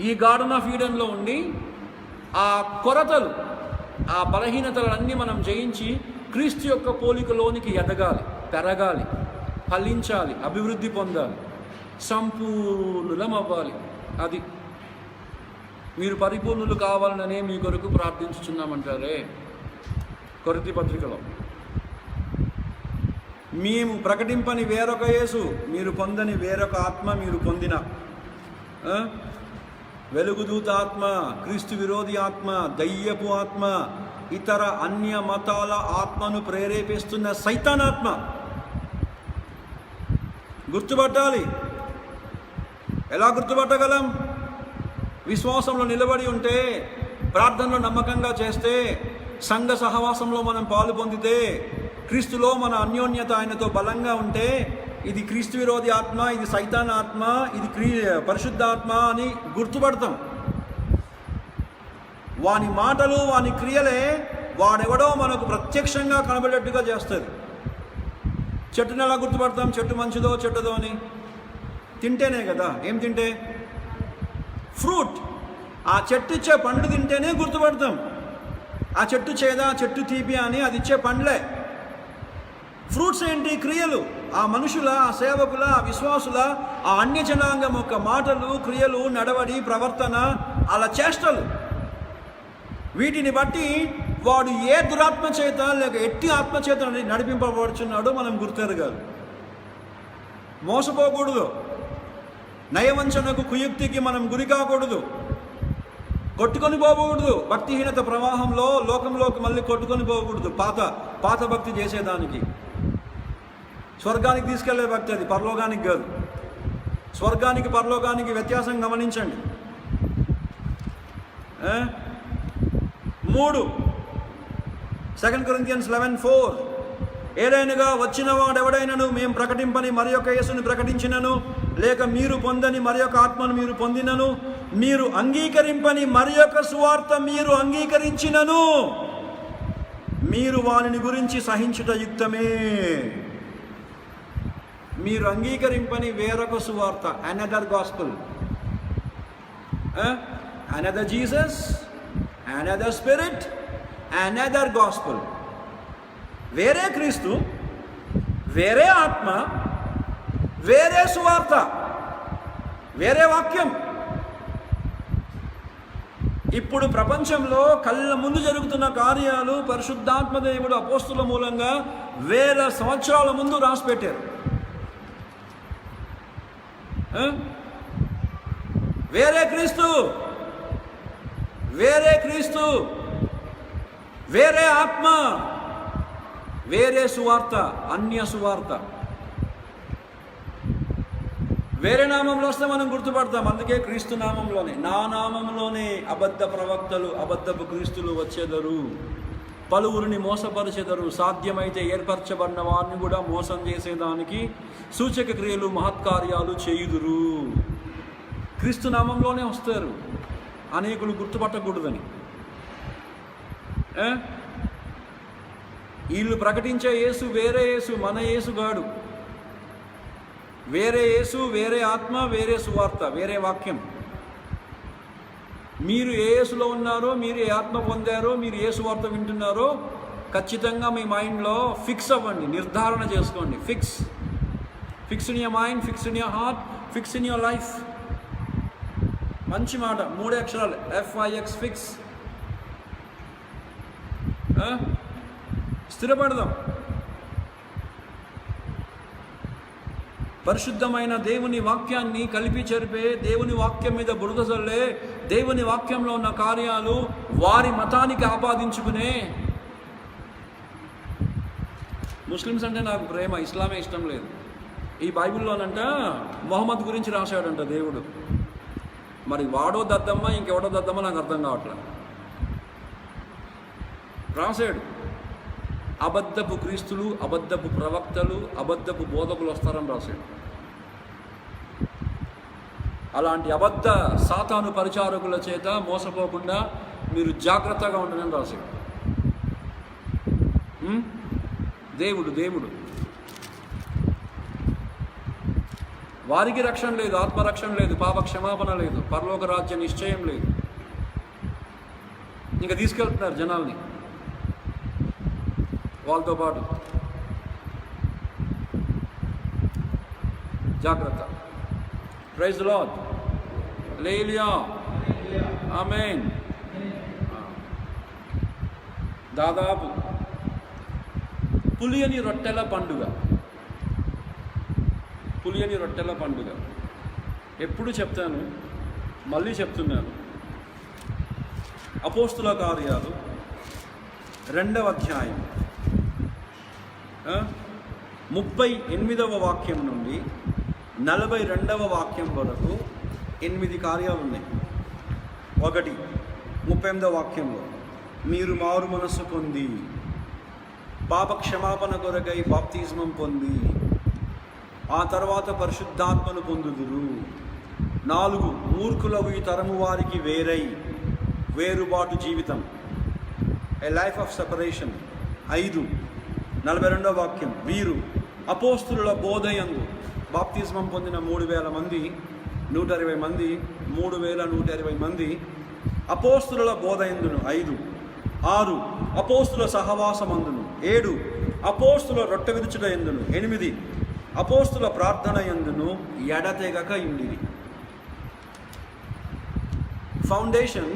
ఈ గార్డెన్ ఆఫ్ ఈడెన్లో ఉండి ఆ కొరతలు, ఆ బలహీనతలన్నీ మనం జయించి క్రీస్తు యొక్క పోలికలోనికి ఎదగాలి, పెరగాలి, ఫలించాలి, అభివృద్ధి పొందాలి, సంపూర్ణులం అవ్వాలి. అది మీరు పరిపూర్ణులు కావాలనే మీ కొరకు ప్రార్థించుచున్నామంటారే కొరింథీ పత్రికలో. మేము ప్రకటింపని వేరొక యేసు, మీరు పొందని వేరొక ఆత్మ మీరు పొందిన వెలుగుదూత ఆత్మ, క్రీస్తు విరోధి ఆత్మ, దయ్యపు ఆత్మ, ఇతర అన్య మతాల ఆత్మను ప్రేరేపిస్తున్న సైతానాత్మ. గుర్తుపట్టాలి. ఎలా గుర్తుపట్టగలం? విశ్వాసంలో నిలబడి ఉంటే, ప్రార్థనలో నమ్మకంగా చేస్తే, సంఘ సహవాసంలో మనం పాలు పొందితే, క్రీస్తులో మన అన్యోన్యత ఆయనతో బలంగా ఉంటే, ఇది క్రీస్తు విరోధి ఆత్మ, ఇది సైతాన్ ఆత్మ, ఇది పరిశుద్ధాత్మ అని గుర్తుపడతాం. వాని మాటలు, వాని క్రియలే వాడెవడో మనకు ప్రత్యక్షంగా కనబడేట్టుగా చేస్తుంది. చెట్టుని ఎలా గుర్తుపడతాం? చెట్టు మంచిదో చెడ్డదో అని తింటేనే కదా. ఏం తింటే? ఫ్రూట్. ఆ చెట్టు ఇచ్చే పండు తింటేనే గుర్తుపడతాం. ఆ చెట్టు చేదా, చెట్టు తీపి అని అది ఇచ్చే పండ్లే. ఫ్రూట్స్ ఏంటి? క్రియలు. ఆ మనుషుల, ఆ సేవకుల, ఆ విశ్వాసుల, ఆ అన్య జనాంగం యొక్క మాటలు, క్రియలు, నడవడి, ప్రవర్తన, అలా చేష్టలు. వీటిని బట్టి వాడు ఏ దురాత్మ చేత లేక ఎట్టి ఆత్మ చేత నడిపింపబడుచున్నాడో మనం గుర్తెరగాలి. మోసపోకూడదు, నయవంచనకు కుయుక్తికి మనం గురి కాకూడదు, కొట్టుకొని పోకూడదు. భక్తిహీనత ప్రవాహంలో లోకంలోకి మళ్ళీ కొట్టుకొని పోకూడదు. పాత భక్తి చేసేదానికి. స్వర్గానికి తీసుకెళ్లే భక్తి అది, పరలోకానికి కాదు. స్వర్గానికి పరలోకానికి వ్యత్యాసం గమనించండి. 3 2 Corinthians 11:4 ఏలైనగా వచ్చిన వాడెవడైనను మేము ప్రకటింపని మరి యొక్క యేసుని ప్రకటించినను, లేక మీరు పొందని మరి యొక్క ఆత్మను మీరు పొందినను, మీరు అంగీకరింపని మరి యొక్క సువార్త మీరు అంగీకరించినను, మీరు వానిని గురించి సహించుట యుక్తమే. మీరు అంగీకరింపని వేరొక సువార్త, another gospel, another Jesus, another spirit, another gospel. వేరే క్రీస్తు, వేరే ఆత్మ, వేరే సువార్త, వేరే వాక్యం. ఇప్పుడు ప్రపంచంలో కళ్ళ ముందు జరుగుతున్న కార్యాలు పరిశుద్ధాత్మ దేవుడు అపోస్తుల మూలంగా వేల సంవత్సరాల ముందు రాసిపెట్టారు. వేరే క్రీస్తు, వేరే క్రీస్తు, వేరే ఆత్మ, వేరే సువార్త, అన్య సువార్త. వేరే నామంలో వస్తే మనం గుర్తుపడతాం. అందుకే క్రీస్తు నామంలోనే, నా నామంలోనే అబద్ధ ప్రవక్తలు, అబద్ధపు క్రీస్తులు వచ్చేదరు, పలువురిని మోసపరిచెదరు, సాధ్యమైతే ఏర్పరచబడిన వారిని కూడా మోసం చేసేదానికి సూచక క్రియలు మహత్కార్యాలు చేయుదురు. క్రీస్తు నామంలోనే వస్తారు. అనేకులు గుర్తుపట్టకూడదని. వీళ్ళు ప్రకటించే యేసు వేరే యేసు, మన యేసు గాడు. వేరే యేసు, వేరే ఆత్మ, వేరే సువార్త, వేరే వాక్యం. మీరు ఏ యేసులో ఉన్నారో, మీరు ఏ ఆత్మ పొందారో, మీరు ఏ సువార్త వింటున్నారో ఖచ్చితంగా మీ మైండ్లో ఫిక్స్ అవ్వండి, నిర్ధారణ చేసుకోండి. Fix in your mind, fix in your heart, fix in your life. మంచి మాట, 3 అక్షరాలు, FIX, ఫిక్స్. స్థిరపడదాం. పరిశుద్ధమైన దేవుని వాక్యాన్ని కలిపి చెరిపే, దేవుని వాక్యం మీద బురద చల్లే, దేవుని వాక్యంలో ఉన్న కార్యాలు వారి మతానికి ఆపాదించుకునే. ముస్లిమ్స్ అంటే నాకు ప్రేమ, ఇస్లామే ఇష్టం లేదు. ఈ బైబిల్లోనంట మొహమ్మద్ గురించి రాశాడంట దేవుడు. మరి వాడో దద్దమ్మ, ఇంకెవడో దద్దమ్మ నాకు అర్థం కావట్లేదు. రాశాడు, అబద్ధపు క్రీస్తులు, అబద్ధపు ప్రవక్తలు, అబద్ధపు బోధకులు వస్తారని రాశాడు. అలాంటి అబద్ధ సాతాను పరిచారకుల చేత మోసపోకుండా మీరు జాగ్రత్తగా ఉండనని రాశాడు. దేవుడు వారికి రక్షణ లేదు, ఆత్మరక్షణ లేదు, పాప క్షమాపణ లేదు, పరలోక రాజ్య నిశ్చయం లేదు. ఇంకా తీసుకెళ్తున్నారు జనాల్ని వాళ్ళతో పాటు. జాగ్రత్త. Praise the lord. హల్లెలూయా. ఆమేన్. దాదాపు పులియని రొట్టెల పండుగ. పులియని రొట్టెల పండుగ ఎప్పుడు చెప్తాను, మళ్ళీ చెప్తున్నాను. అపోస్తుల కార్యాలు 2వ అధ్యాయం 38వ వాక్యం నుండి 42వ వాక్యం వరకు 8 కార్యాలు ఉన్నాయి. 1 38వ వాక్యంలో మీరు మారు మనస్సు పొంది పాప క్షమాపణ కొరకై బాప్తిస్మం పొంది ఆ తర్వాత పరిశుద్ధాత్మను పొందుదురు. 4 మూర్ఖులకు ఈ తరము వారికి వేరుబాటు జీవితం, ఏ లైఫ్ ఆఫ్ సెపరేషన్. 5 42వ వాక్యం వీరు అపోస్తుల బోధయందు బాప్తిస్మం పొందిన 3000 మంది, 120 మంది, 3120 మంది అపోస్తుల బోధయందును. 5 6 అపోస్తుల సహవాసమందును. 7 అపోస్తుల రొట్టె విరుచుట యందును. 8 అపోస్తుల ప్రార్థన యందును ఎడతెగక ఉండిరి. ఫౌండేషన్,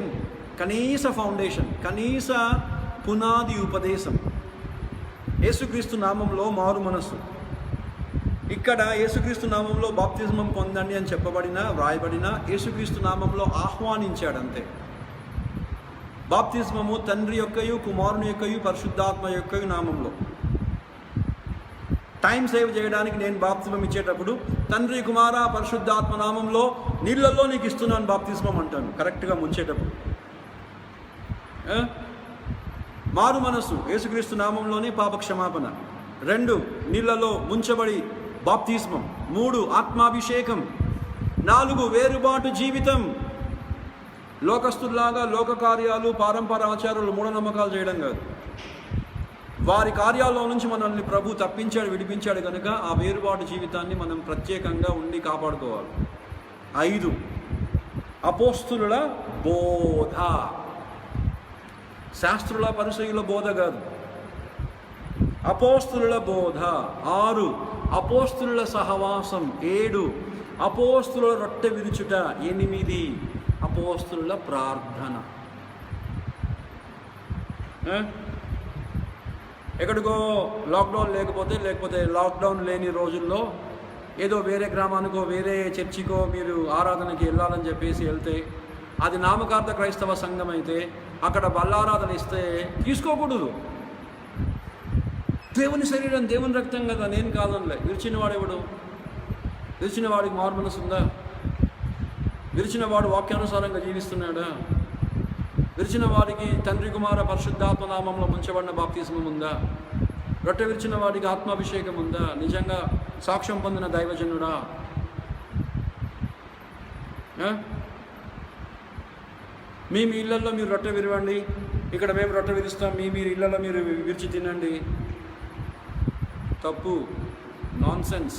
కనీస పునాది ఉపదేశం. యేసుక్రీస్తు నామంలో మారు మనస్సు. ఇక్కడ యేసుక్రీస్తు నామంలో బాప్తిజమం పొందండి అని వ్రాయబడిన యేసుక్రీస్తు నామంలో ఆహ్వానించాడు అంతే. బాప్తిజమము తండ్రి యొక్కయు కుమారుని యొక్కయు పరిశుద్ధాత్మ యొక్కయు నామంలో. టైం సేవ్ చేయడానికి నేను బాప్తిజమం ఇచ్చేటప్పుడు తండ్రి కుమార పరిశుద్ధాత్మ నామంలో నీళ్ళల్లో నీకు ఇస్తున్నాను బాప్తిజమం అంటాను కరెక్ట్గా ముంచేటప్పుడు. మారు మనస్సు యేసుక్రీస్తు నామంలోనే పాప క్షమాపణ. 2 నీళ్ళలో ముంచబడి బాప్తిజమం. 3 ఆత్మాభిషేకం. 4 వేరుబాటు జీవితం. లోకస్తుల్లాగా లోక కార్యాలు, పారంపర ఆచారాలు, మూఢనమ్మకాలు చేయడం కాదు. వారి కార్యాల్లో నుంచి మనల్ని ప్రభు తప్పించాడు, విడిపించాడు కనుక ఆ వేరుబాటు జీవితాన్ని మనం ప్రత్యేకంగా ఉండి కాపాడుకోవాలి. 5 అపోస్తులుల బోధ. శాస్త్రుల పరిసయుల బోధ కాదు, అపోస్తులుల బోధ. 6 అపోస్తులుల సహవాసం. 7 అపోస్తులుల రొట్టె విరుచుట. 8 అపోస్తులుల ప్రార్థన. ఎక్కడికో లాక్డౌన్ లేకపోతే లాక్డౌన్ లేని రోజుల్లో ఏదో వేరే గ్రామానికో వేరే చర్చికో మీరు ఆరాధనకి వెళ్ళాలని చెప్పేసి వెళ్తే అది నామకార్థ క్రైస్తవ సంఘం అయితే అక్కడ బల్లారాధన ఇస్తే తీసుకోకూడదు. దేవుని శరీరం దేవుని రక్తం కదా, నేను కాదనిలే. విరిచిన వాడెవడు? విరిచిన వాడికి మారు మనసు ఉందా? విరిచిన వాడు వాక్యానుసారంగా జీవిస్తున్నాడా? విరిచిన వాడికి తండ్రి కుమార పరిశుద్ధాత్మ నామంలో ముంచబడిన బాప్తిస్మం ఉందా? రొట్టె విరిచిన వాడికి ఆత్మాభిషేకం ఉందా? నిజంగా సాక్ష్యం పొందిన దైవజనుడా? మీ ఇళ్లలో మీరు రొట్టె విరవండి, ఇక్కడ మేము రొట్టె విరుస్తాం, మీరు ఇళ్లలో మీరు విరిచి తినండి. తప్పు, నాన్ సెన్స్.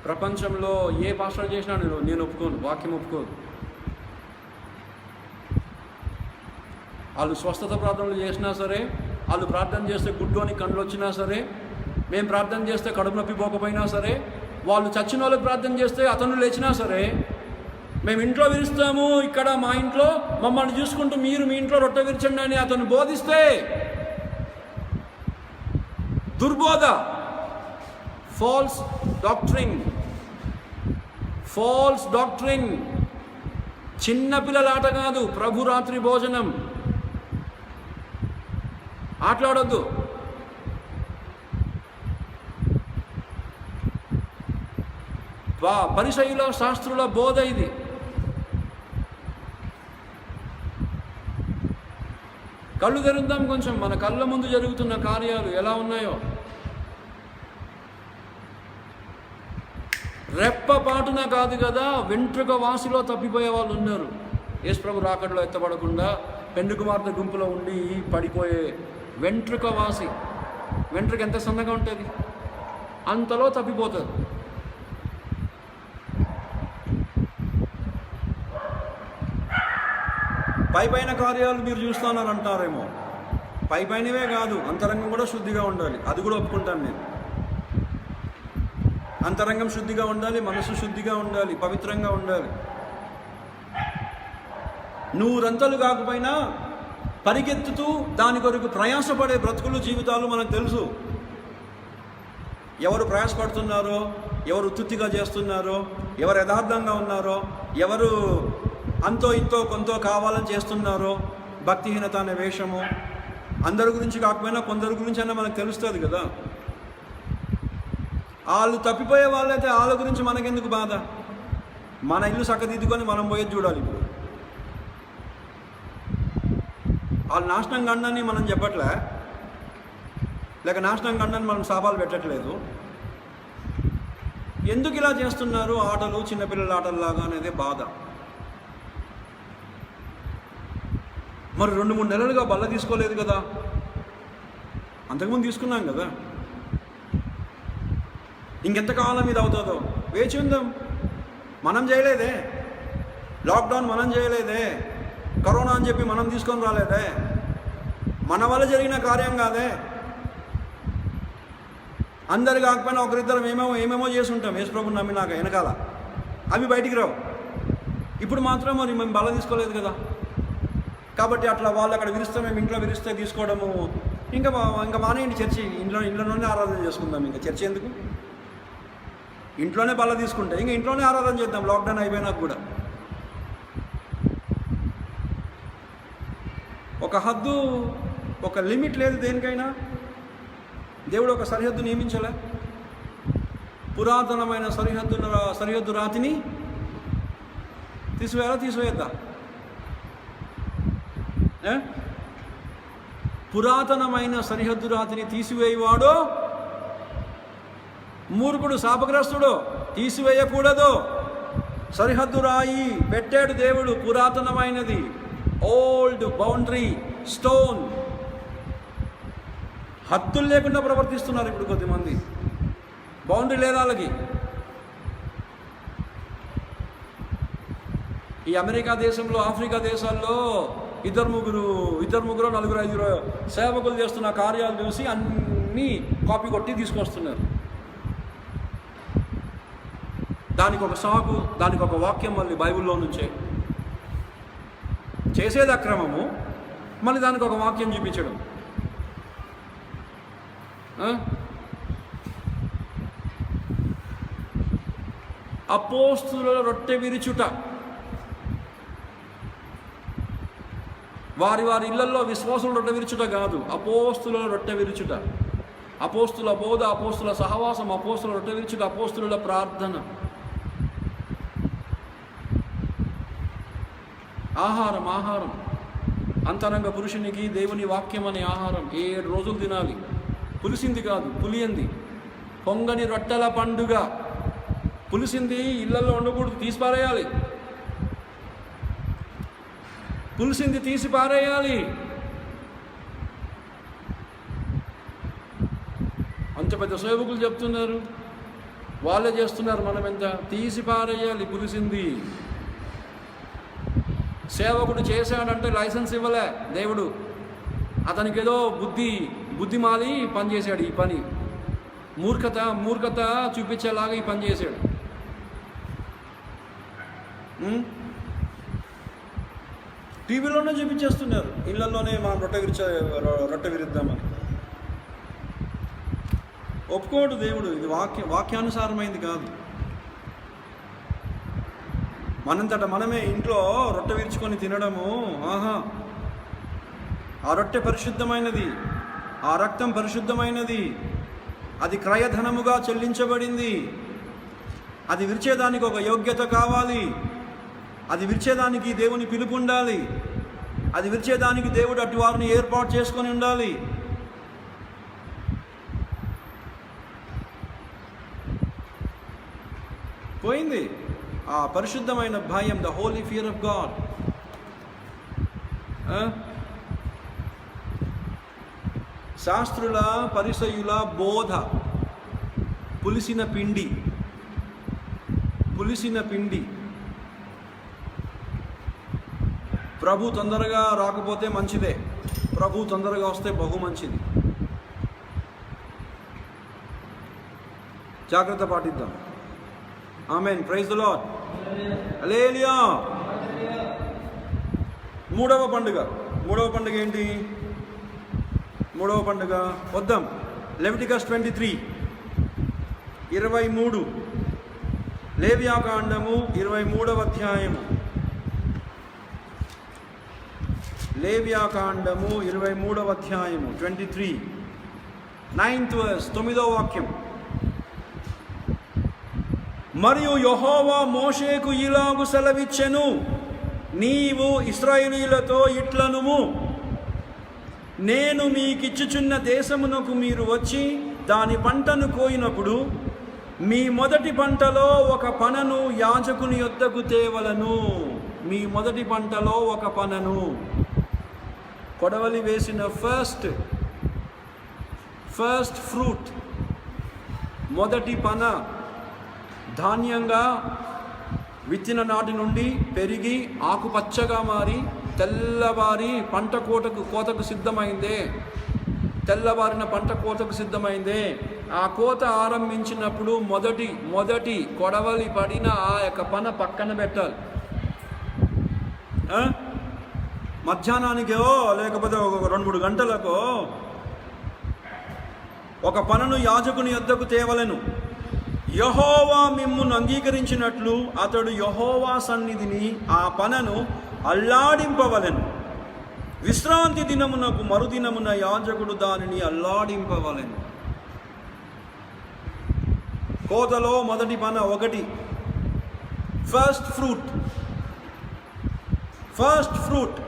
ప్రపంచంలో ఏ పాస్టర్ చేసినా నేను ఒప్పుకోను, వాక్యం ఒప్పుకోను. వాళ్ళు స్వస్థత ప్రార్థనలు చేసినా సరే, వాళ్ళు ప్రార్థన చేస్తే గుడ్డోని కళ్ళు వచ్చినా సరే, మేము ప్రార్థన చేస్తే కడుపు నొప్పి పోకపోయినా సరే, వాళ్ళు చచ్చిన వాళ్ళకి ప్రార్థన చేస్తే అతను లేచినా సరే, మేము ఇంట్లో విరుస్తాము, ఇక్కడ మా ఇంట్లో మమ్మల్ని చూసుకుంటూ మీరు మీ ఇంట్లో రొట్టె విరచండి అని అతను బోధిస్తే దుర్బోధ, ఫాల్స్ డాక్ట్రిన్. చిన్నపిల్లల ఆట కాదు, ప్రభు రాత్రి భోజనం. ఆటలాడొద్దు. పరిసయ్యుల శాస్త్రుల బోధ ఇది. కళ్ళు తెరుద్దాం కొంచెం, మన కళ్ళ ముందు జరుగుతున్న కార్యాలు ఎలా ఉన్నాయో. రెప్పపాటున కాదు కదా, వెంట్రుక వాసిలో తప్పిపోయే వాళ్ళు ఉన్నారు. యేసు ప్రభు రాకడలో ఎత్తబడకుండా పెండు కుమార్తె గుంపులో ఉండి పడిపోయే వెంట్రుక వాసి. వెంట్రుక ఎంత సన్నగా ఉంటుంది, అంతలో తప్పిపోతుంది. పైపైన కార్యాలు మీరు చూస్తున్నారు అంటారేమో. పైపైనవే కాదు, అంతరంగం కూడా శుద్ధిగా ఉండాలి. అది కూడా ఒప్పుకుంటాను నేను. అంతరంగం శుద్ధిగా ఉండాలి, మనసు శుద్ధిగా ఉండాలి, పవిత్రంగా ఉండాలి. నూరంతలు కాకపోయినా పరిగెత్తుతూ దాని కొరకు ప్రయాసపడే బ్రతుకులు, జీవితాలు మనకు తెలుసు. ఎవరు ప్రయాసపడుతున్నారో, ఎవరు ఉత్తుత్తిగా చేస్తున్నారో, ఎవరు యథార్థంగా ఉన్నారో, ఎవరు అంతో ఇంతో కొంతో కావాలని చేస్తున్నారో, భక్తిహీనత అనే వేషము. అందరి గురించి కాకపోయినా కొందరి గురించి అయినా మనకు తెలుస్తుంది కదా. వాళ్ళు తప్పిపోయే వాళ్ళైతే వాళ్ళ గురించి మనకెందుకు బాధ? మన ఇల్లు చక్కదిద్దుకొని మనం పోయేది చూడాలి. ఇప్పుడు వాళ్ళు నాశనం కండని మనం చెప్పట్లే, లేక నాశనం కండని మనం శాపాలు పెట్టట్లేదు. ఎందుకు ఇలా చేస్తున్నారు? ఆటలు, చిన్నపిల్లల ఆటల్లాగా అనేది బాధ. మరి 2-3 నెలలుగా బల్ల తీసుకోలేదు కదా, అంతకుముందు తీసుకున్నాం కదా. ఇంకెంతకాలం ఇది అవుతుందో వేచి ఉందాం. మనం చేయలేదే, లాక్డౌన్ మనం చేయలేదే, కరోనా అని చెప్పి మనం తీసుకొని రాలేదే, మన వల్ల జరిగిన కార్యం కాదే. అందరు కాకపోయినా ఒకరిద్దరం ఏమేమో చేసి ఉంటాం యేసు ప్రభుని నమ్మినాక వెనకాల, అవి బయటికి రావు. ఇప్పుడు మాత్రం మరి మేము బల్ల తీసుకోలేదు కదా, కాబట్టి అట్లా వాళ్ళు అక్కడ విరిస్తే మేము ఇంట్లో విరిస్తే తీసుకోవడము ఇంకా మానేయండి చర్చి, ఇంట్లోనే ఆరాధన చేసుకుందాం. ఇంకా చర్చి ఎందుకు? ఇంట్లోనే బల్ల తీసుకుంటే ఇంకా ఇంట్లోనే ఆరాధన చేద్దాం లాక్డౌన్ అయిపోయినాక కూడా. ఒక హద్దు, ఒక లిమిట్ లేదు దేనికైనా. దేవుడు ఒక సరిహద్దు నియమించలే. పురాతనమైన సరిహద్దు రాతిని తీసివేయద్దా? పురాతనమైన సరిహద్దు రాతిని తీసివేయవాడు మూర్ఖుడు, శాపగ్రస్తుడు. తీసివేయకూడదు. సరిహద్దు రాయి పెట్టాడు దేవుడు, పురాతనమైనది, ఓల్డ్ బౌండరీ స్టోన్. హద్దులు లేకుండా ప్రవర్తిస్తున్నారు ఇప్పుడు కొద్దిమంది. బౌండరీ లేదా వాళ్ళకి? ఈ అమెరికా దేశంలో, ఆఫ్రికా దేశాల్లో ఇద్దరు ముగ్గురు నలుగురు ఐదుగురు సేవకులు చేస్తున్న కార్యాలు చూసి అన్నీ కాపీ కొట్టి తీసుకొస్తున్నారు. దానికి ఒక సాకు, దానికి ఒక వాక్యం మళ్ళీ బైబిల్లో నుంచే. చేసేది అక్రమము, మళ్ళీ దానికి ఒక వాక్యం చూపించడం. అపోస్తుల రొట్టె విరుచుట, వారి ఇళ్లలో విశ్వాసుల రొట్టె విరుచుట కాదు, అపోస్తుల రొట్టె విరుచుట. అపోస్తుల బోధ, అపోస్తుల సహవాసం, అపోస్తుల రొట్టె విరుచుట, అపోస్తుల ప్రార్థన. ఆహారం అంతరంగ పురుషునికి దేవుని వాక్యం అనే ఆహారం 7 రోజులు తినాలి. పులిసింది కాదు, పులియంది. పొంగని రొట్టెల పండుగ. పులిసింది ఇళ్లలో ఉండకూడదు, తీసి పారేయాలి. పులిసింది తీసి పారేయాలి. అంత పెద్ద సేవకులు చెప్తున్నారు, వాళ్ళే చేస్తున్నారు. మనం ఎంత? తీసి పారేయాలి పులిసింది. సేవకుడు చేశాడంటే లైసెన్స్ ఇవ్వలే దేవుడు. అతనికి ఏదో బుద్ధి మాలి పని చేశాడు. ఈ పని మూర్ఖత చూపించేలాగా ఈ పని చేశాడు. టీవీలోనే చూపించేస్తున్నారు, ఇళ్లలోనే మనం రొట్టె విరుద్దామని. ఒప్పుకోడు దేవుడు. ఇది వాక్యానుసారమైంది కాదు. మనంతట మనమే ఇంట్లో రొట్టె విరుచుకొని తినడము. ఆ రొట్టె పరిశుద్ధమైనది, ఆ రక్తం పరిశుద్ధమైనది, అది క్రయధనముగా చెల్లించబడింది. అది విరిచేదానికి ఒక యోగ్యత కావాలి. అది విరిచేదానికి దేవుని పిలుపు ఉండాలి. అది విరిచేదానికి దేవుడు అటు వారిని ఏర్పాటు చేసుకొని ఉండాలి. పోయింది ఆ పరిశుద్ధమైన భయం, the holy fear of God. శాస్త్రుల పరిసయ్యుల బోధ, పులిసిన పిండి. ప్రభు తొందరగా రాకపోతే మంచిదే, ప్రభు తొందరగా వస్తే బహు మంచిది. జాగ్రత్త పాటిద్దాం. ఆమేన్. Praise the lord. హల్లెలూయా. మూడవ పండుగ ఏంటి? మూడవ పండుగ వద్దాం. లెవిటికస్ 23:23. లేవియాకాండము 23వ అధ్యాయము. లేవియాకాండము 23వ అధ్యాయము 23, 9th verse, 9వ వాక్యం. మరియు యెహోవా మోషేకు ఇలాగు సెలవిచ్చెను, నీవు ఇశ్రాయేలీయులతో ఇట్లనుము, నేను మీకిచ్చుచున్న దేశమునకు మీరు వచ్చి దాని పంటను కోయినప్పుడు మీ మొదటి పంటలో ఒక పనను యాజకుని యొద్దకు తేవలను. మీ మొదటి పంటలో ఒక పనను, కొడవలి వేసిన ఫస్ట్ ఫ్రూట్, మొదటి పన, ధాన్యంగా విత్తిన నాటి నుండి పెరిగి ఆకుపచ్చగా మారి తెల్లవారి పంట కోతకు సిద్ధమైందే. తెల్లవారిన పంట కోతకు సిద్ధమైందే. ఆ కోత ఆరంభించినప్పుడు మొదటి కొడవలి పడిన ఆ యొక్క పన పక్కన పెట్టాలి. మధ్యాహ్నానికో లేకపోతే ఒక 2-3 గంటలకో ఒక పనను యాజకుని యొద్దకు తేవలెను. యెహోవా మిమ్మును అంగీకరించినట్లు అతడు యెహోవా సన్నిధిని ఆ పనను అల్లాడింపవలెను. విశ్రాంతి దినమునకు మరుదినమున యాజకుడు దానిని అల్లాడింపవలెను. కోతలో మొదటి పన ఒకటి, ఫస్ట్ ఫ్రూట్.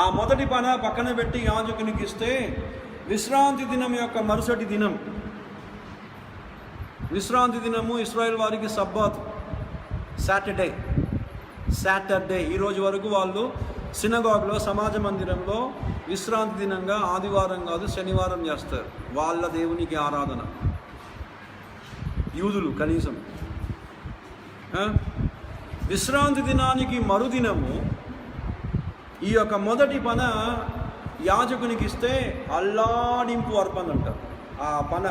ఆ మొదటి పన పక్కన పెట్టి యాజకునికి ఇస్తే విశ్రాంతి దినం యొక్క మరుసటి దినం, విశ్రాంతి దినము ఇశ్రాయేల్ వారికి సబ్బాత్, సాటర్డే. ఈరోజు వరకు వాళ్ళు సినగాగ్లో, సమాజ మందిరంలో విశ్రాంతి దినంగా ఆదివారం కాదు శనివారం చేస్తారు వాళ్ళ దేవునికి ఆరాధన, యూదులు కనీసం. విశ్రాంతి దినానికి మరుదినము ఈ యొక్క మొదటి పన యాజకునికి ఇస్తే అల్లాడింపు అర్పణ అంటారు. ఆ పన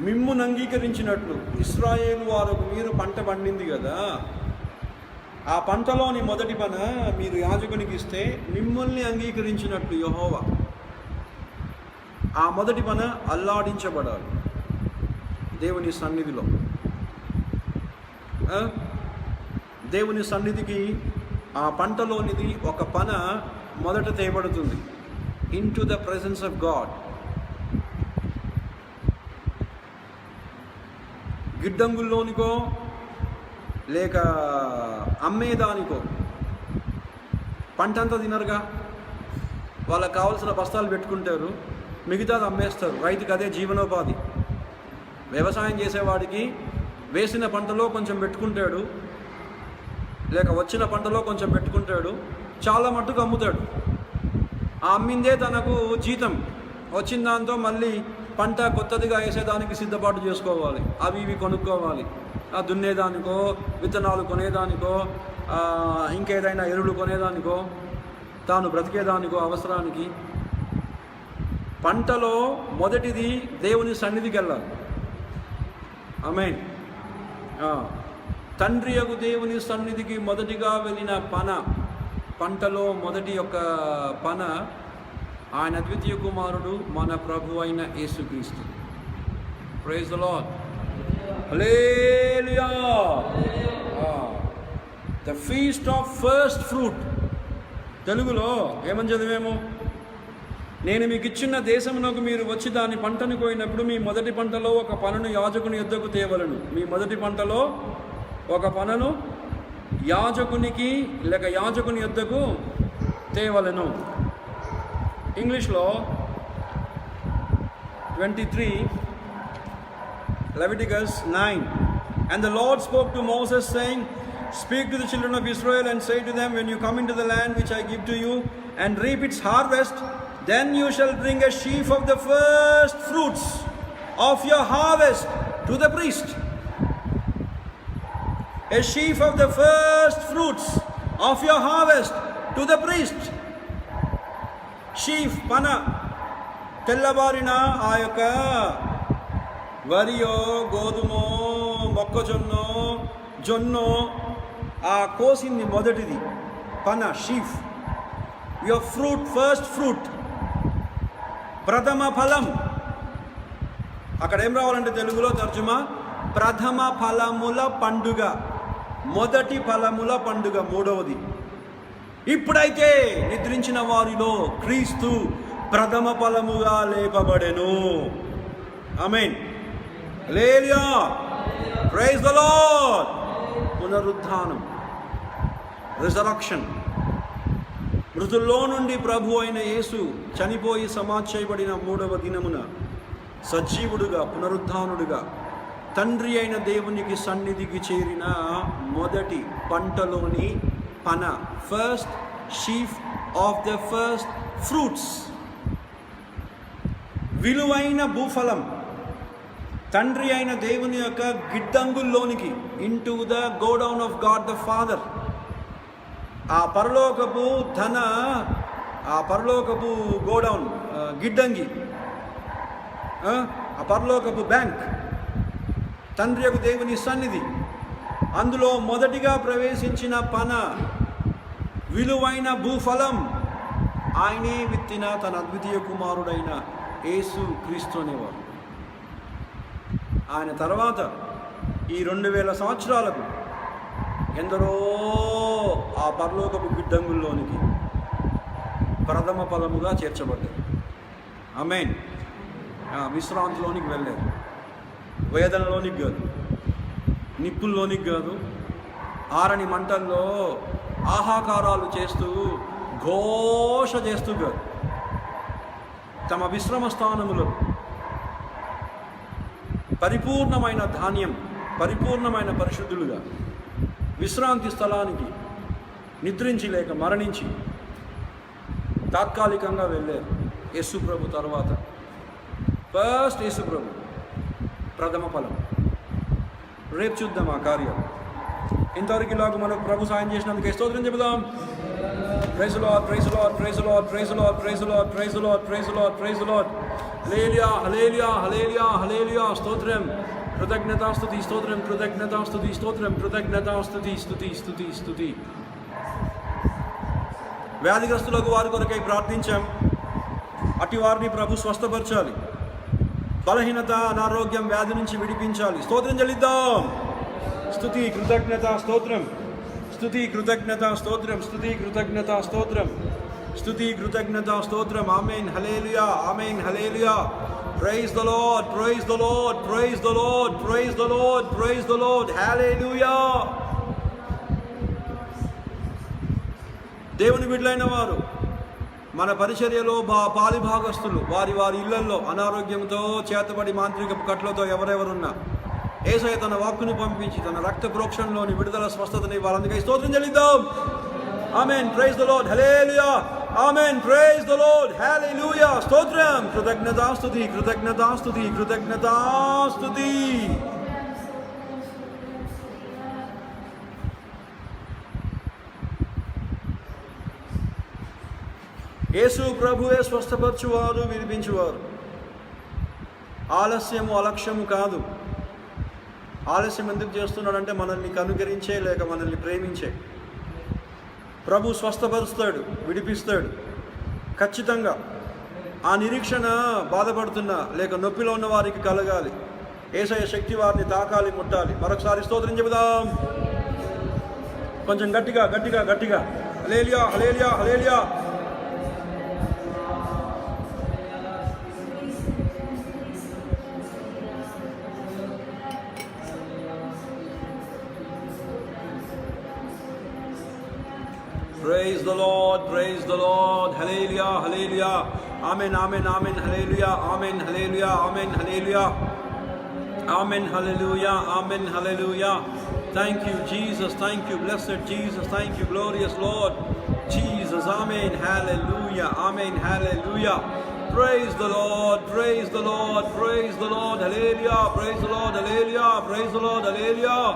మిమ్మును అంగీకరించినట్లు, ఇశ్రాయేలు వారికి మీరు పంట పండింది కదా, ఆ పంటలోని మొదటి పన మీరు యాజకునికి ఇస్తే మిమ్మల్ని అంగీకరించినట్లు యెహోవా, ఆ మొదటి పన అల్లాడించబడాలి దేవుని సన్నిధిలో. దేవుని సన్నిధికి ఆ పంటలోనిది ఒక పన మొదట తేబడుతుంది, into the presence of God. గిడ్డంగుల్లోనికో లేక అమ్మేదానికో పంటంతా తినరుగా, వాళ్ళకి కావాల్సిన బస్తాలు పెట్టుకుంటారు, మిగతాది అమ్మేస్తారు. రైతుకి అదే జీవనోపాధి. వ్యవసాయం చేసేవాడికి వేసిన పంటలో కొంచెం పెట్టుకుంటాడు, లేక వచ్చిన పంటలో కొంచెం పెట్టుకుంటాడు, చాలా మట్టుకు అమ్ముతాడు. ఆ అమ్మిందే తనకు జీతం. వచ్చిన దాంతో మళ్ళీ పంట కొత్తదిగా వేసేదానికి సిద్ధపాటు చేసుకోవాలి, అవి ఇవి కొనుక్కోవాలి. దున్నేదానికో, విత్తనాలు కొనేదానికో, ఇంకేదైనా ఎరువులు కొనేదానికో, తాను బ్రతికేదానికో అవసరానికి. పంటలో మొదటిది దేవుని సన్నిధికి వెళ్ళాలి. ఆమేన్. తండ్రి యొక్క దేవుని సన్నిధికి మొదటిగా వెళ్ళిన పన, పంటలో మొదటి యొక్క పన ఆయన అద్వితీయ కుమారుడు మన ప్రభు అయిన యేసుక్రీస్తు. Praise the lord. Hallelujah. The feast of first fruit. తెలుగులో ఏమని చదివేమో, నేను మీకు ఇచ్చిన దేశమునకు మీరు వచ్చి దాని పంటను కోయినప్పుడు మీ మొదటి పంటలో ఒక పనను యాజకుని యొద్దకు తేవలను. మీ మొదటి పంటలో ఒక పనను యాజకునికి లేక యాజకుని యొద్దకు తేవలను. ఇంగ్లీష్లో 23 Leviticus 9. And the Lord spoke to Moses, saying, Speak to the children of Israel and say to them, when you come into the land which I give to you and reap its harvest, then you shall bring a sheaf of the first fruits of your harvest to the priest. A sheaf of the first fruits of your harvest to the priest. షీఫ్ పన, తెల్లబారిన ఆ యొక్క వరియో, గోధుమో, మొక్కజొన్నో, జొన్నో, ఆ కోసింది మొదటిది పన, షీఫ్. Your fruit, first fruit, ప్రథమ ఫలం. అక్కడ ఏం రావాలంటే తెలుగులో తర్జుమా, ప్రథమ ఫలముల పండుగ, మొదటి ఫలముల పండుగ, మూడవది. ఇప్పుడైతే నిద్రించిన వారిలో క్రీస్తు ప్రథమ ఫలముగా లేపబడెను. ఆమేన్. హల్లెలూయా. Praise the lord. పునరుద్ధానం, రిజరక్షన్. మృతుల్లో నుండి ప్రభు అయిన యేసు చనిపోయి సమాధి చేయబడిన మూడవ దినమున సజీవుడుగా, పునరుద్ధానుడుగా తండ్రి అయిన దేవునికి సన్నిధికి చేరిన మొదటి పంటలోని పన, first sheaf of the first fruits. విలువైన భూఫలం తండ్రి అయిన దేవుని యొక్క గిడ్డంగుల్లోనికి, into the godown of God the father. ఆ పరలోకపు ధన, ఆ పరలోకపు గోడౌన్, గిడ్డంగి, ఆ పరలోకపు బ్యాంక్, తండ్రి యొక్క దేవుని సన్నిధి. అందులో మొదటిగా ప్రవేశించిన పన, విలువైన భూఫలం, ఆయనే విత్తిన తన అద్వితీయ కుమారుడైన యేసు క్రీస్తు అనేవారు. ఆయన తర్వాత ఈ 2000 సంవత్సరాలకు ఎందరో ఆ పరలోకపు గిడ్డంగుల్లోనికి ప్రథమ ఫలముగా చేర్చబడ్డారు. ఆమేన్. విశ్రాంతిలోనికి వెళ్ళారు. వేదనలోనికి కాదు, నిప్పుల్లోనికి కాదు, ఆరని మంటల్లో ఆహాకారాలు చేస్తూ ఘోష చేస్తూ కాదు, తమ విశ్రమ స్థానములో పరిపూర్ణమైన ధాన్యం, పరిపూర్ణమైన పరిశుద్ధులుగా విశ్రాంతి స్థలానికి నిద్రించి లేక మరణించి తాత్కాలికంగా వెళ్ళారు. యేసు ప్రభు తర్వాత ఫస్ట్ యేసు ప్రభు ప్రథమ ఫలం. రేపు చూద్దాం ఆ కార్యం. ఇంతవరకు ఇలాగ మనకు ప్రభు సాయం చేసినందుకు స్తోత్రం చెబుదాం. Praise lord, praise lord, praise lord, praise lord, praise lord, praise lord, praise lord, praise lord. హల్లెలూయా, హల్లెలూయా, హల్లెలూయా, హల్లెలూయా. స్తోత్రం, కృతజ్ఞతాస్తుతి, స్తోత్రం, కృతజ్ఞతాస్తుతి, స్తోత్రం, కృతజ్ఞతాస్తుతి, స్తుతి, స్తుతి, స్తుతి. వ్యాధిగ్రస్తులకు వారి కొరకై ప్రార్థించాం. అటు వారిని ప్రభు స్వస్థపరచాలి. బలహీనత, అనారోగ్యం, వ్యాధి నుంచి విడిపించాలి. స్తోత్రం చెల్లిద్దాం. స్తుతి, కృతజ్ఞత, స్తోత్రం. స్తుతి, కృతజ్ఞత, స్తోత్రం. స్తుతి, కృతజ్ఞత, స్తోత్రం. స్తుతి, కృతజ్ఞత, స్తోత్రం. ఆమేన్, హల్లెలూయా, ఆమేన్, హల్లెలూయా. Praise the lord, praise the lord, praise the lord, praise the lord, praise the lord. హల్లెలూయా. దేవుని బిడ్డలైన వారు, మన పరిచర్యలో పాలి భాగస్తులు వారి వారి ఇళ్లల్లో అనారోగ్యంతో, చేతబడి మాంత్రిక కట్లతో ఎవరెవరున్నా యేసయ్య తన వాక్కును పంపించి తన రక్త ప్రోక్షణలోని విడుదల స్వస్థతని వారందరికీ స్తోత్రం చెల్లిద్దాం. ఆమేన్, ప్రైజ్ ద లార్డ్, హల్లెలూయా. ఆమేన్, ప్రైజ్ ద లార్డ్, హల్లెలూయా. స్తోత్రం, కృతజ్ఞతాస్తుతి, కృతజ్ఞతాస్తుతి, కృతజ్ఞతాస్తుతి. యేసు ప్రభువే స్వస్థపరచువారు, విడిపించువారు. ఆలస్యము అలక్ష్యము కాదు. ఆలస్యం ఎందుకు చేస్తున్నాడంటే మనల్ని కనుగరించే లేక మనల్ని ప్రేమించే. ప్రభు స్వస్థపరుస్తాడు, విడిపిస్తాడు ఖచ్చితంగా. ఆ నిరీక్షణ బాధపడుతున్న లేక నొప్పిలో ఉన్న వారికి కలగాలి. యేసయ్య శక్తి వారిని తాకాలి, ముట్టాలి. మరొకసారి స్తోత్రం చెబుదాం. కొంచెం గట్టిగా గట్టిగా గట్టిగా. హల్లెలూయా, హల్లెలూయా, హల్లెలూయా. Praise the Lord, praise the Lord, hallelujah, hallelujah, amen, amen, amen, hallelujah, amen, hallelujah, amen, hallelujah, amen, hallelujah, amen, hallelujah. Thank you, Jesus, thank you, blessed Jesus, thank you, glorious Lord Jesus, amen, hallelujah, amen, hallelujah. Praise the Lord, praise the Lord, praise the Lord, hallelujah, praise the Lord, hallelujah, praise the Lord, hallelujah,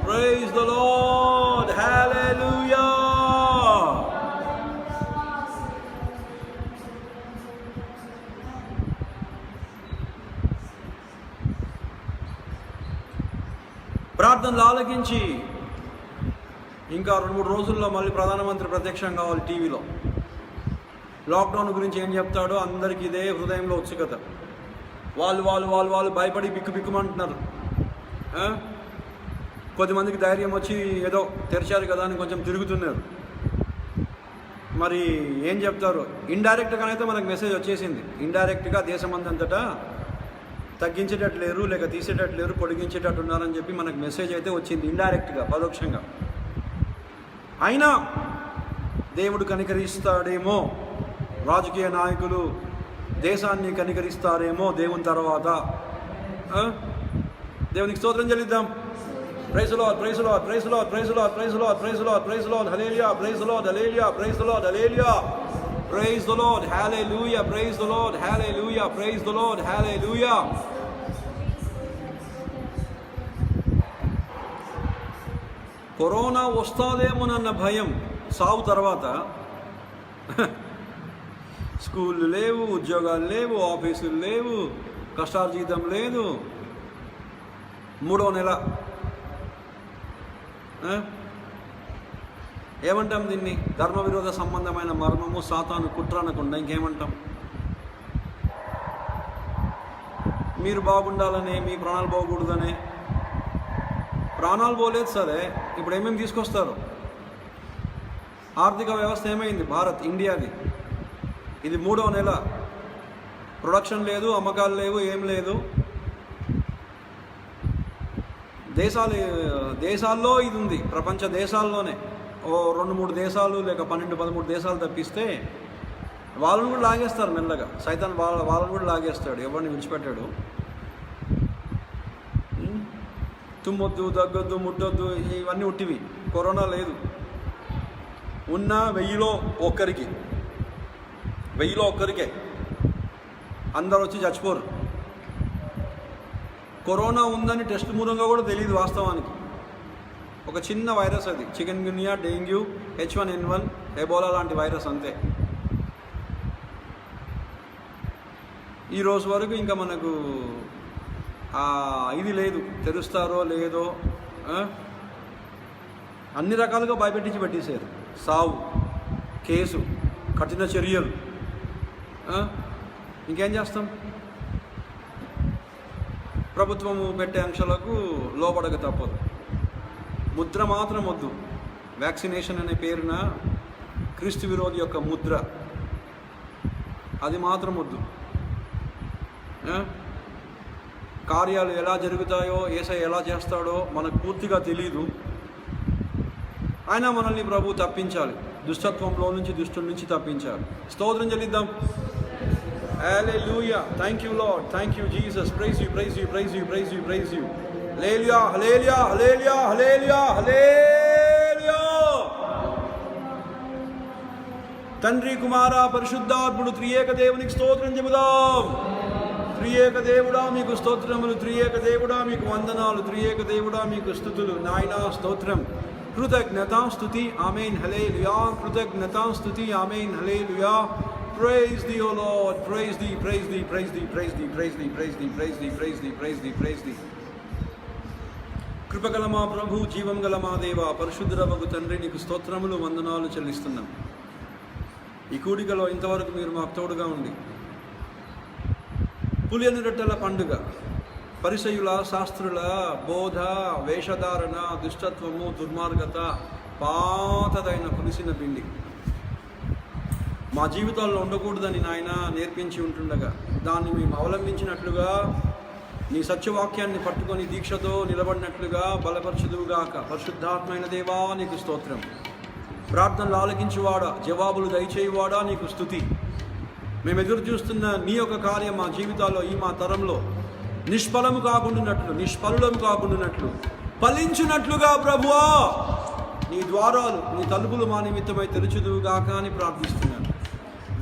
praise the Lord, hallelujah. ప్రార్థనలు ఆలకించి ఇంకా 2-3 రోజుల్లో మళ్ళీ ప్రధానమంత్రి ప్రత్యక్షం కావాలి టీవీలో. Lockdown గురించి ఏం చెప్తాడో అందరికీ ఇదే హృదయంలో ఉత్సుకత. వాళ్ళు భయపడి బిక్కుమంటున్నారు. కొద్దిమందికి ధైర్యం వచ్చి ఏదో తెరిచారు కదా అని కొంచెం తిరుగుతున్నారు. మరి ఏం చెప్తారు? ఇండైరెక్ట్గానైతే మనకు మెసేజ్ వచ్చేసింది. ఇండైరెక్ట్గా దేశమంతటా తగ్గించేటట్టు లేరు, లేక తీసేటట్టు లేరు, పొడిగించేటట్టు ఉన్నారని చెప్పి మనకు మెసేజ్ అయితే వచ్చింది. ఇండైరెక్ట్గా, పరోక్షంగా. అయినా దేవుడు కనికరిస్తాడేమో, రాజకీయ నాయకులు దేశాన్ని కనికరిస్తారేమో దేవుని తర్వాత. దేవునికి స్తోత్రం చెల్లిద్దాం. Praise the Lord, praise the Lord, praise the Lord, praise the Lord, praise the Lord, praise the Lord, praise the Lord, hallelujah, praise the Lord, hallelujah, praise the Lord, hallelujah, praise the Lord, hallelujah, praise the Lord, hallelujah, praise the Lord, hallelujah. Corona వస్తాదేమోనన్న భయం సావు తర్వాత. స్కూళ్ళు లేవు, ఉద్యోగాలు లేవు, ఆఫీసులు లేవు, కష్టార్జితం లేదు. 3వ నెల ఏమంటాం దీన్ని? ధర్మ విరోధ సంబంధమైన మర్మము, సాతాను కుట్ర అనకుండా ఇంకేమంటాం? మీరు బాగుండాలని, మీ ప్రాణాలు పోకూడదని. ప్రాణాలు పోలేదు సరే, ఇప్పుడు ఏమేమి తీసుకొస్తారు? ఆర్థిక వ్యవస్థ ఏమైంది? భారత్, ఇండియాది ఇది 3వ నెల, ప్రొడక్షన్ లేదు, అమ్మకాలు లేవు, ఏం లేదు. దేశాల్లో ఇది ఉంది, ప్రపంచ దేశాల్లోనే ఓ 2-3 దేశాలు లేక 12-13 దేశాలు తప్పిస్తే వాళ్ళని కూడా లాగేస్తారు మెల్లగా. సైతాన్ వాళ్ళని కూడా లాగేస్తాడు, ఎవరిని విడిచిపెట్టాడు. తుమ్మొద్దు, దగ్గొద్దు, ముట్టొద్దు, ఇవన్నీ ఉట్టివి. కరోనా లేదు. ఉన్న 1000లో ఒక్కరికే అందరు వచ్చి చచ్చిపోరు. కరోనా ఉందని టెస్ట్ మూలంగా కూడా తెలియదు వాస్తవానికి. ఒక చిన్న వైరస్ అది, చికెన్ గున్యా, డెంగ్యూ, H1N1, ఎబోలా లాంటి వైరస్ అంతే. ఈ రోజు వరకు ఇంకా మనకు ఇది లేదు, తెలుస్తారో లేదో. అన్ని రకాలుగా భయపెట్టించి పెట్టేశారు. సావు, కేసు, కఠిన చర్యలు. ఇంకేం చేస్తాం? ప్రభుత్వము పెట్టే ఆంక్షలకు లోబడక తప్పదు. ముద్ర మాత్రం వద్దు. వ్యాక్సినేషన్ అనే పేరున క్రీస్తు విరోధి యొక్క ముద్ర, అది మాత్రం వద్దు. కార్యాలు ఎలా జరుగుతాయో, యేసయ్య ఎలా చేస్తాడో మనకు పూర్తిగా తెలీదు. అయినా మనల్ని ప్రభు తప్పించాలి, దుష్టత్వంలో నుంచి, దుష్టుల నుంచి తప్పించాలి. స్తోత్రం చెల్లిద్దాం. హల్లెలూయా. Thank you lord, thank you Jesus. Praise you, praise you, praise you, praise you, praise you. హల్లెలూయా, హల్లెలూయా, హల్లెలూయా, హల్లెలూయా, హల్లెలూయా. తండ్రి, కుమార, పరిశుద్ధాత్ముడు త్రియేక దేవునికి స్తోత్రం చెబుదాం. త్రియేక దేవుడా మీకు స్తోత్రములు, త్రియేక దేవుడా మీకు వందనాలు, త్రియేక దేవుడా మీకు స్తుతులు. నాయనా స్తోత్రం, కృతజ్ఞతా స్తుతి. ఆమేన్, హల్లెలూయా. కృతజ్ఞతా స్తుతి. ఆమేన్, హల్లెలూయా. Praise thee, O Lord. Praise thee, praise thee, praise thee, praise thee, praise thee, praise thee, praise thee, praise thee, praise thee, praise thee. కృపగల మా ప్రభు, జీవం గల మా దేవ, పరిశుద్ధుడవగు తండ్రి, నీకు స్తోత్రములు, వందనాలు చెల్లిస్తున్నాం. ఈ కూడికలో ఇంతవరకు మీరు మాకు తోడుగా ఉండి, పులియని రొట్టెల పండుగ, పరిసయుల, శాస్త్రుల బోధ, వేషధారణ, దుష్టత్వము, దుర్మార్గత, పాతదైన పులిసిన పిండి మా జీవితాల్లో ఉండకూడదని నాయన నేర్పించి ఉంటుండగా, దాన్ని మేము అవలంబించినట్లుగా, నీ సత్యవాక్యాన్ని పట్టుకొని దీక్షతో నిలబడినట్లుగా బలపరచుదువుగాక. పరిశుద్ధాత్మైన దేవా నీకు స్తోత్రం. ప్రార్థనలు ఆలకించువాడా, జవాబులు దయచేయువాడా నీకు స్తుతి. మేము ఎదురు చూస్తున్న నీ యొక్క కార్యం మా జీవితాల్లో, ఈ మా తరంలో నిష్ఫలము కాకుండానట్లు ఫలించినట్లుగా ప్రభువా నీ ద్వారాలు, నీ తలుపులు మా నిమిత్తమై తెరుచుదువుగాక అని ప్రార్థిస్తున్నాను.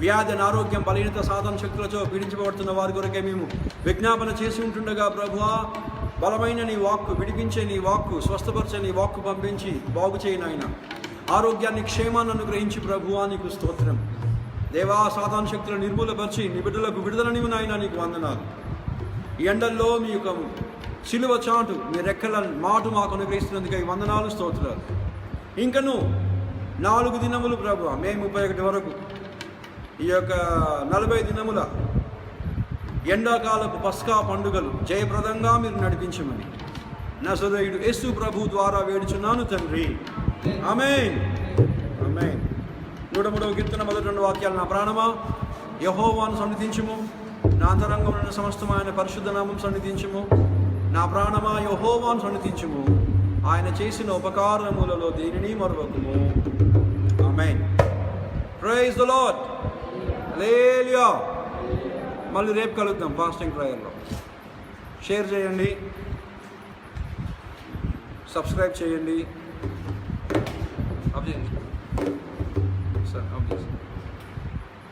వ్యాధి, అనారోగ్యం, బలహీనత, సాధన శక్తులతో పీడించబడుతున్న వారి కొరకే మేము విజ్ఞాపన చేసి ఉంటుండగా ప్రభువా, బలమైన నీ వాక్కు, విడిపించే నీ వాక్కు, స్వస్థపరిచే నీ వాక్కు పంపించి బాగు చేయి నాయన. ఆరోగ్యాన్ని, క్షేమాన్ని అనుగ్రహించి ప్రభువా నీకు స్తోత్రం. దేవా, సాధన శక్తులను నిర్మూలపరిచి నీ బిడ్డలకు విడుదలనివ్వు నాయన, నీకు వందనాలు. ఈ ఎండల్లో మీ యొక్క సిలువ చాటు, మీ రెక్కల మాటు మాకు అనుగ్రహిస్తున్నందుకు ఈ వందనాలు, స్తోత్రాలు. ఇంకను 4 దినములు ప్రభువా, మే 31 వరకు ఈ యొక్క 40 దినముల ఎండాకాలపు పస్కా పండుగలు జయప్రదంగా మీరు నడిపించమని నజరేయుడు యేసు ప్రభు ద్వారా వేడుచున్నాను తండ్రి. ఆమేన్, ఆమేన్. 103వ కీర్తన మొదటి 2 వాక్యాలు. నా ప్రాణమా యెహోవాను సన్నిధించుము, నా అంతరంగంలో ఉన్న సమస్తమైన పరిశుద్ధ నామం సన్నిధించుము. నా ప్రాణమా యెహోవాను సన్నిధించుము, ఆయన చేసిన ఉపకారములలో దేనిని మరువకుము. ఆమేన్. Praise the lord. హల్లెలూయా. మళ్ళీ రేపు కలుద్దాం ఫాస్టింగ్ ప్రేయర్లో. షేర్ చేయండి, సబ్స్క్రైబ్ చేయండి.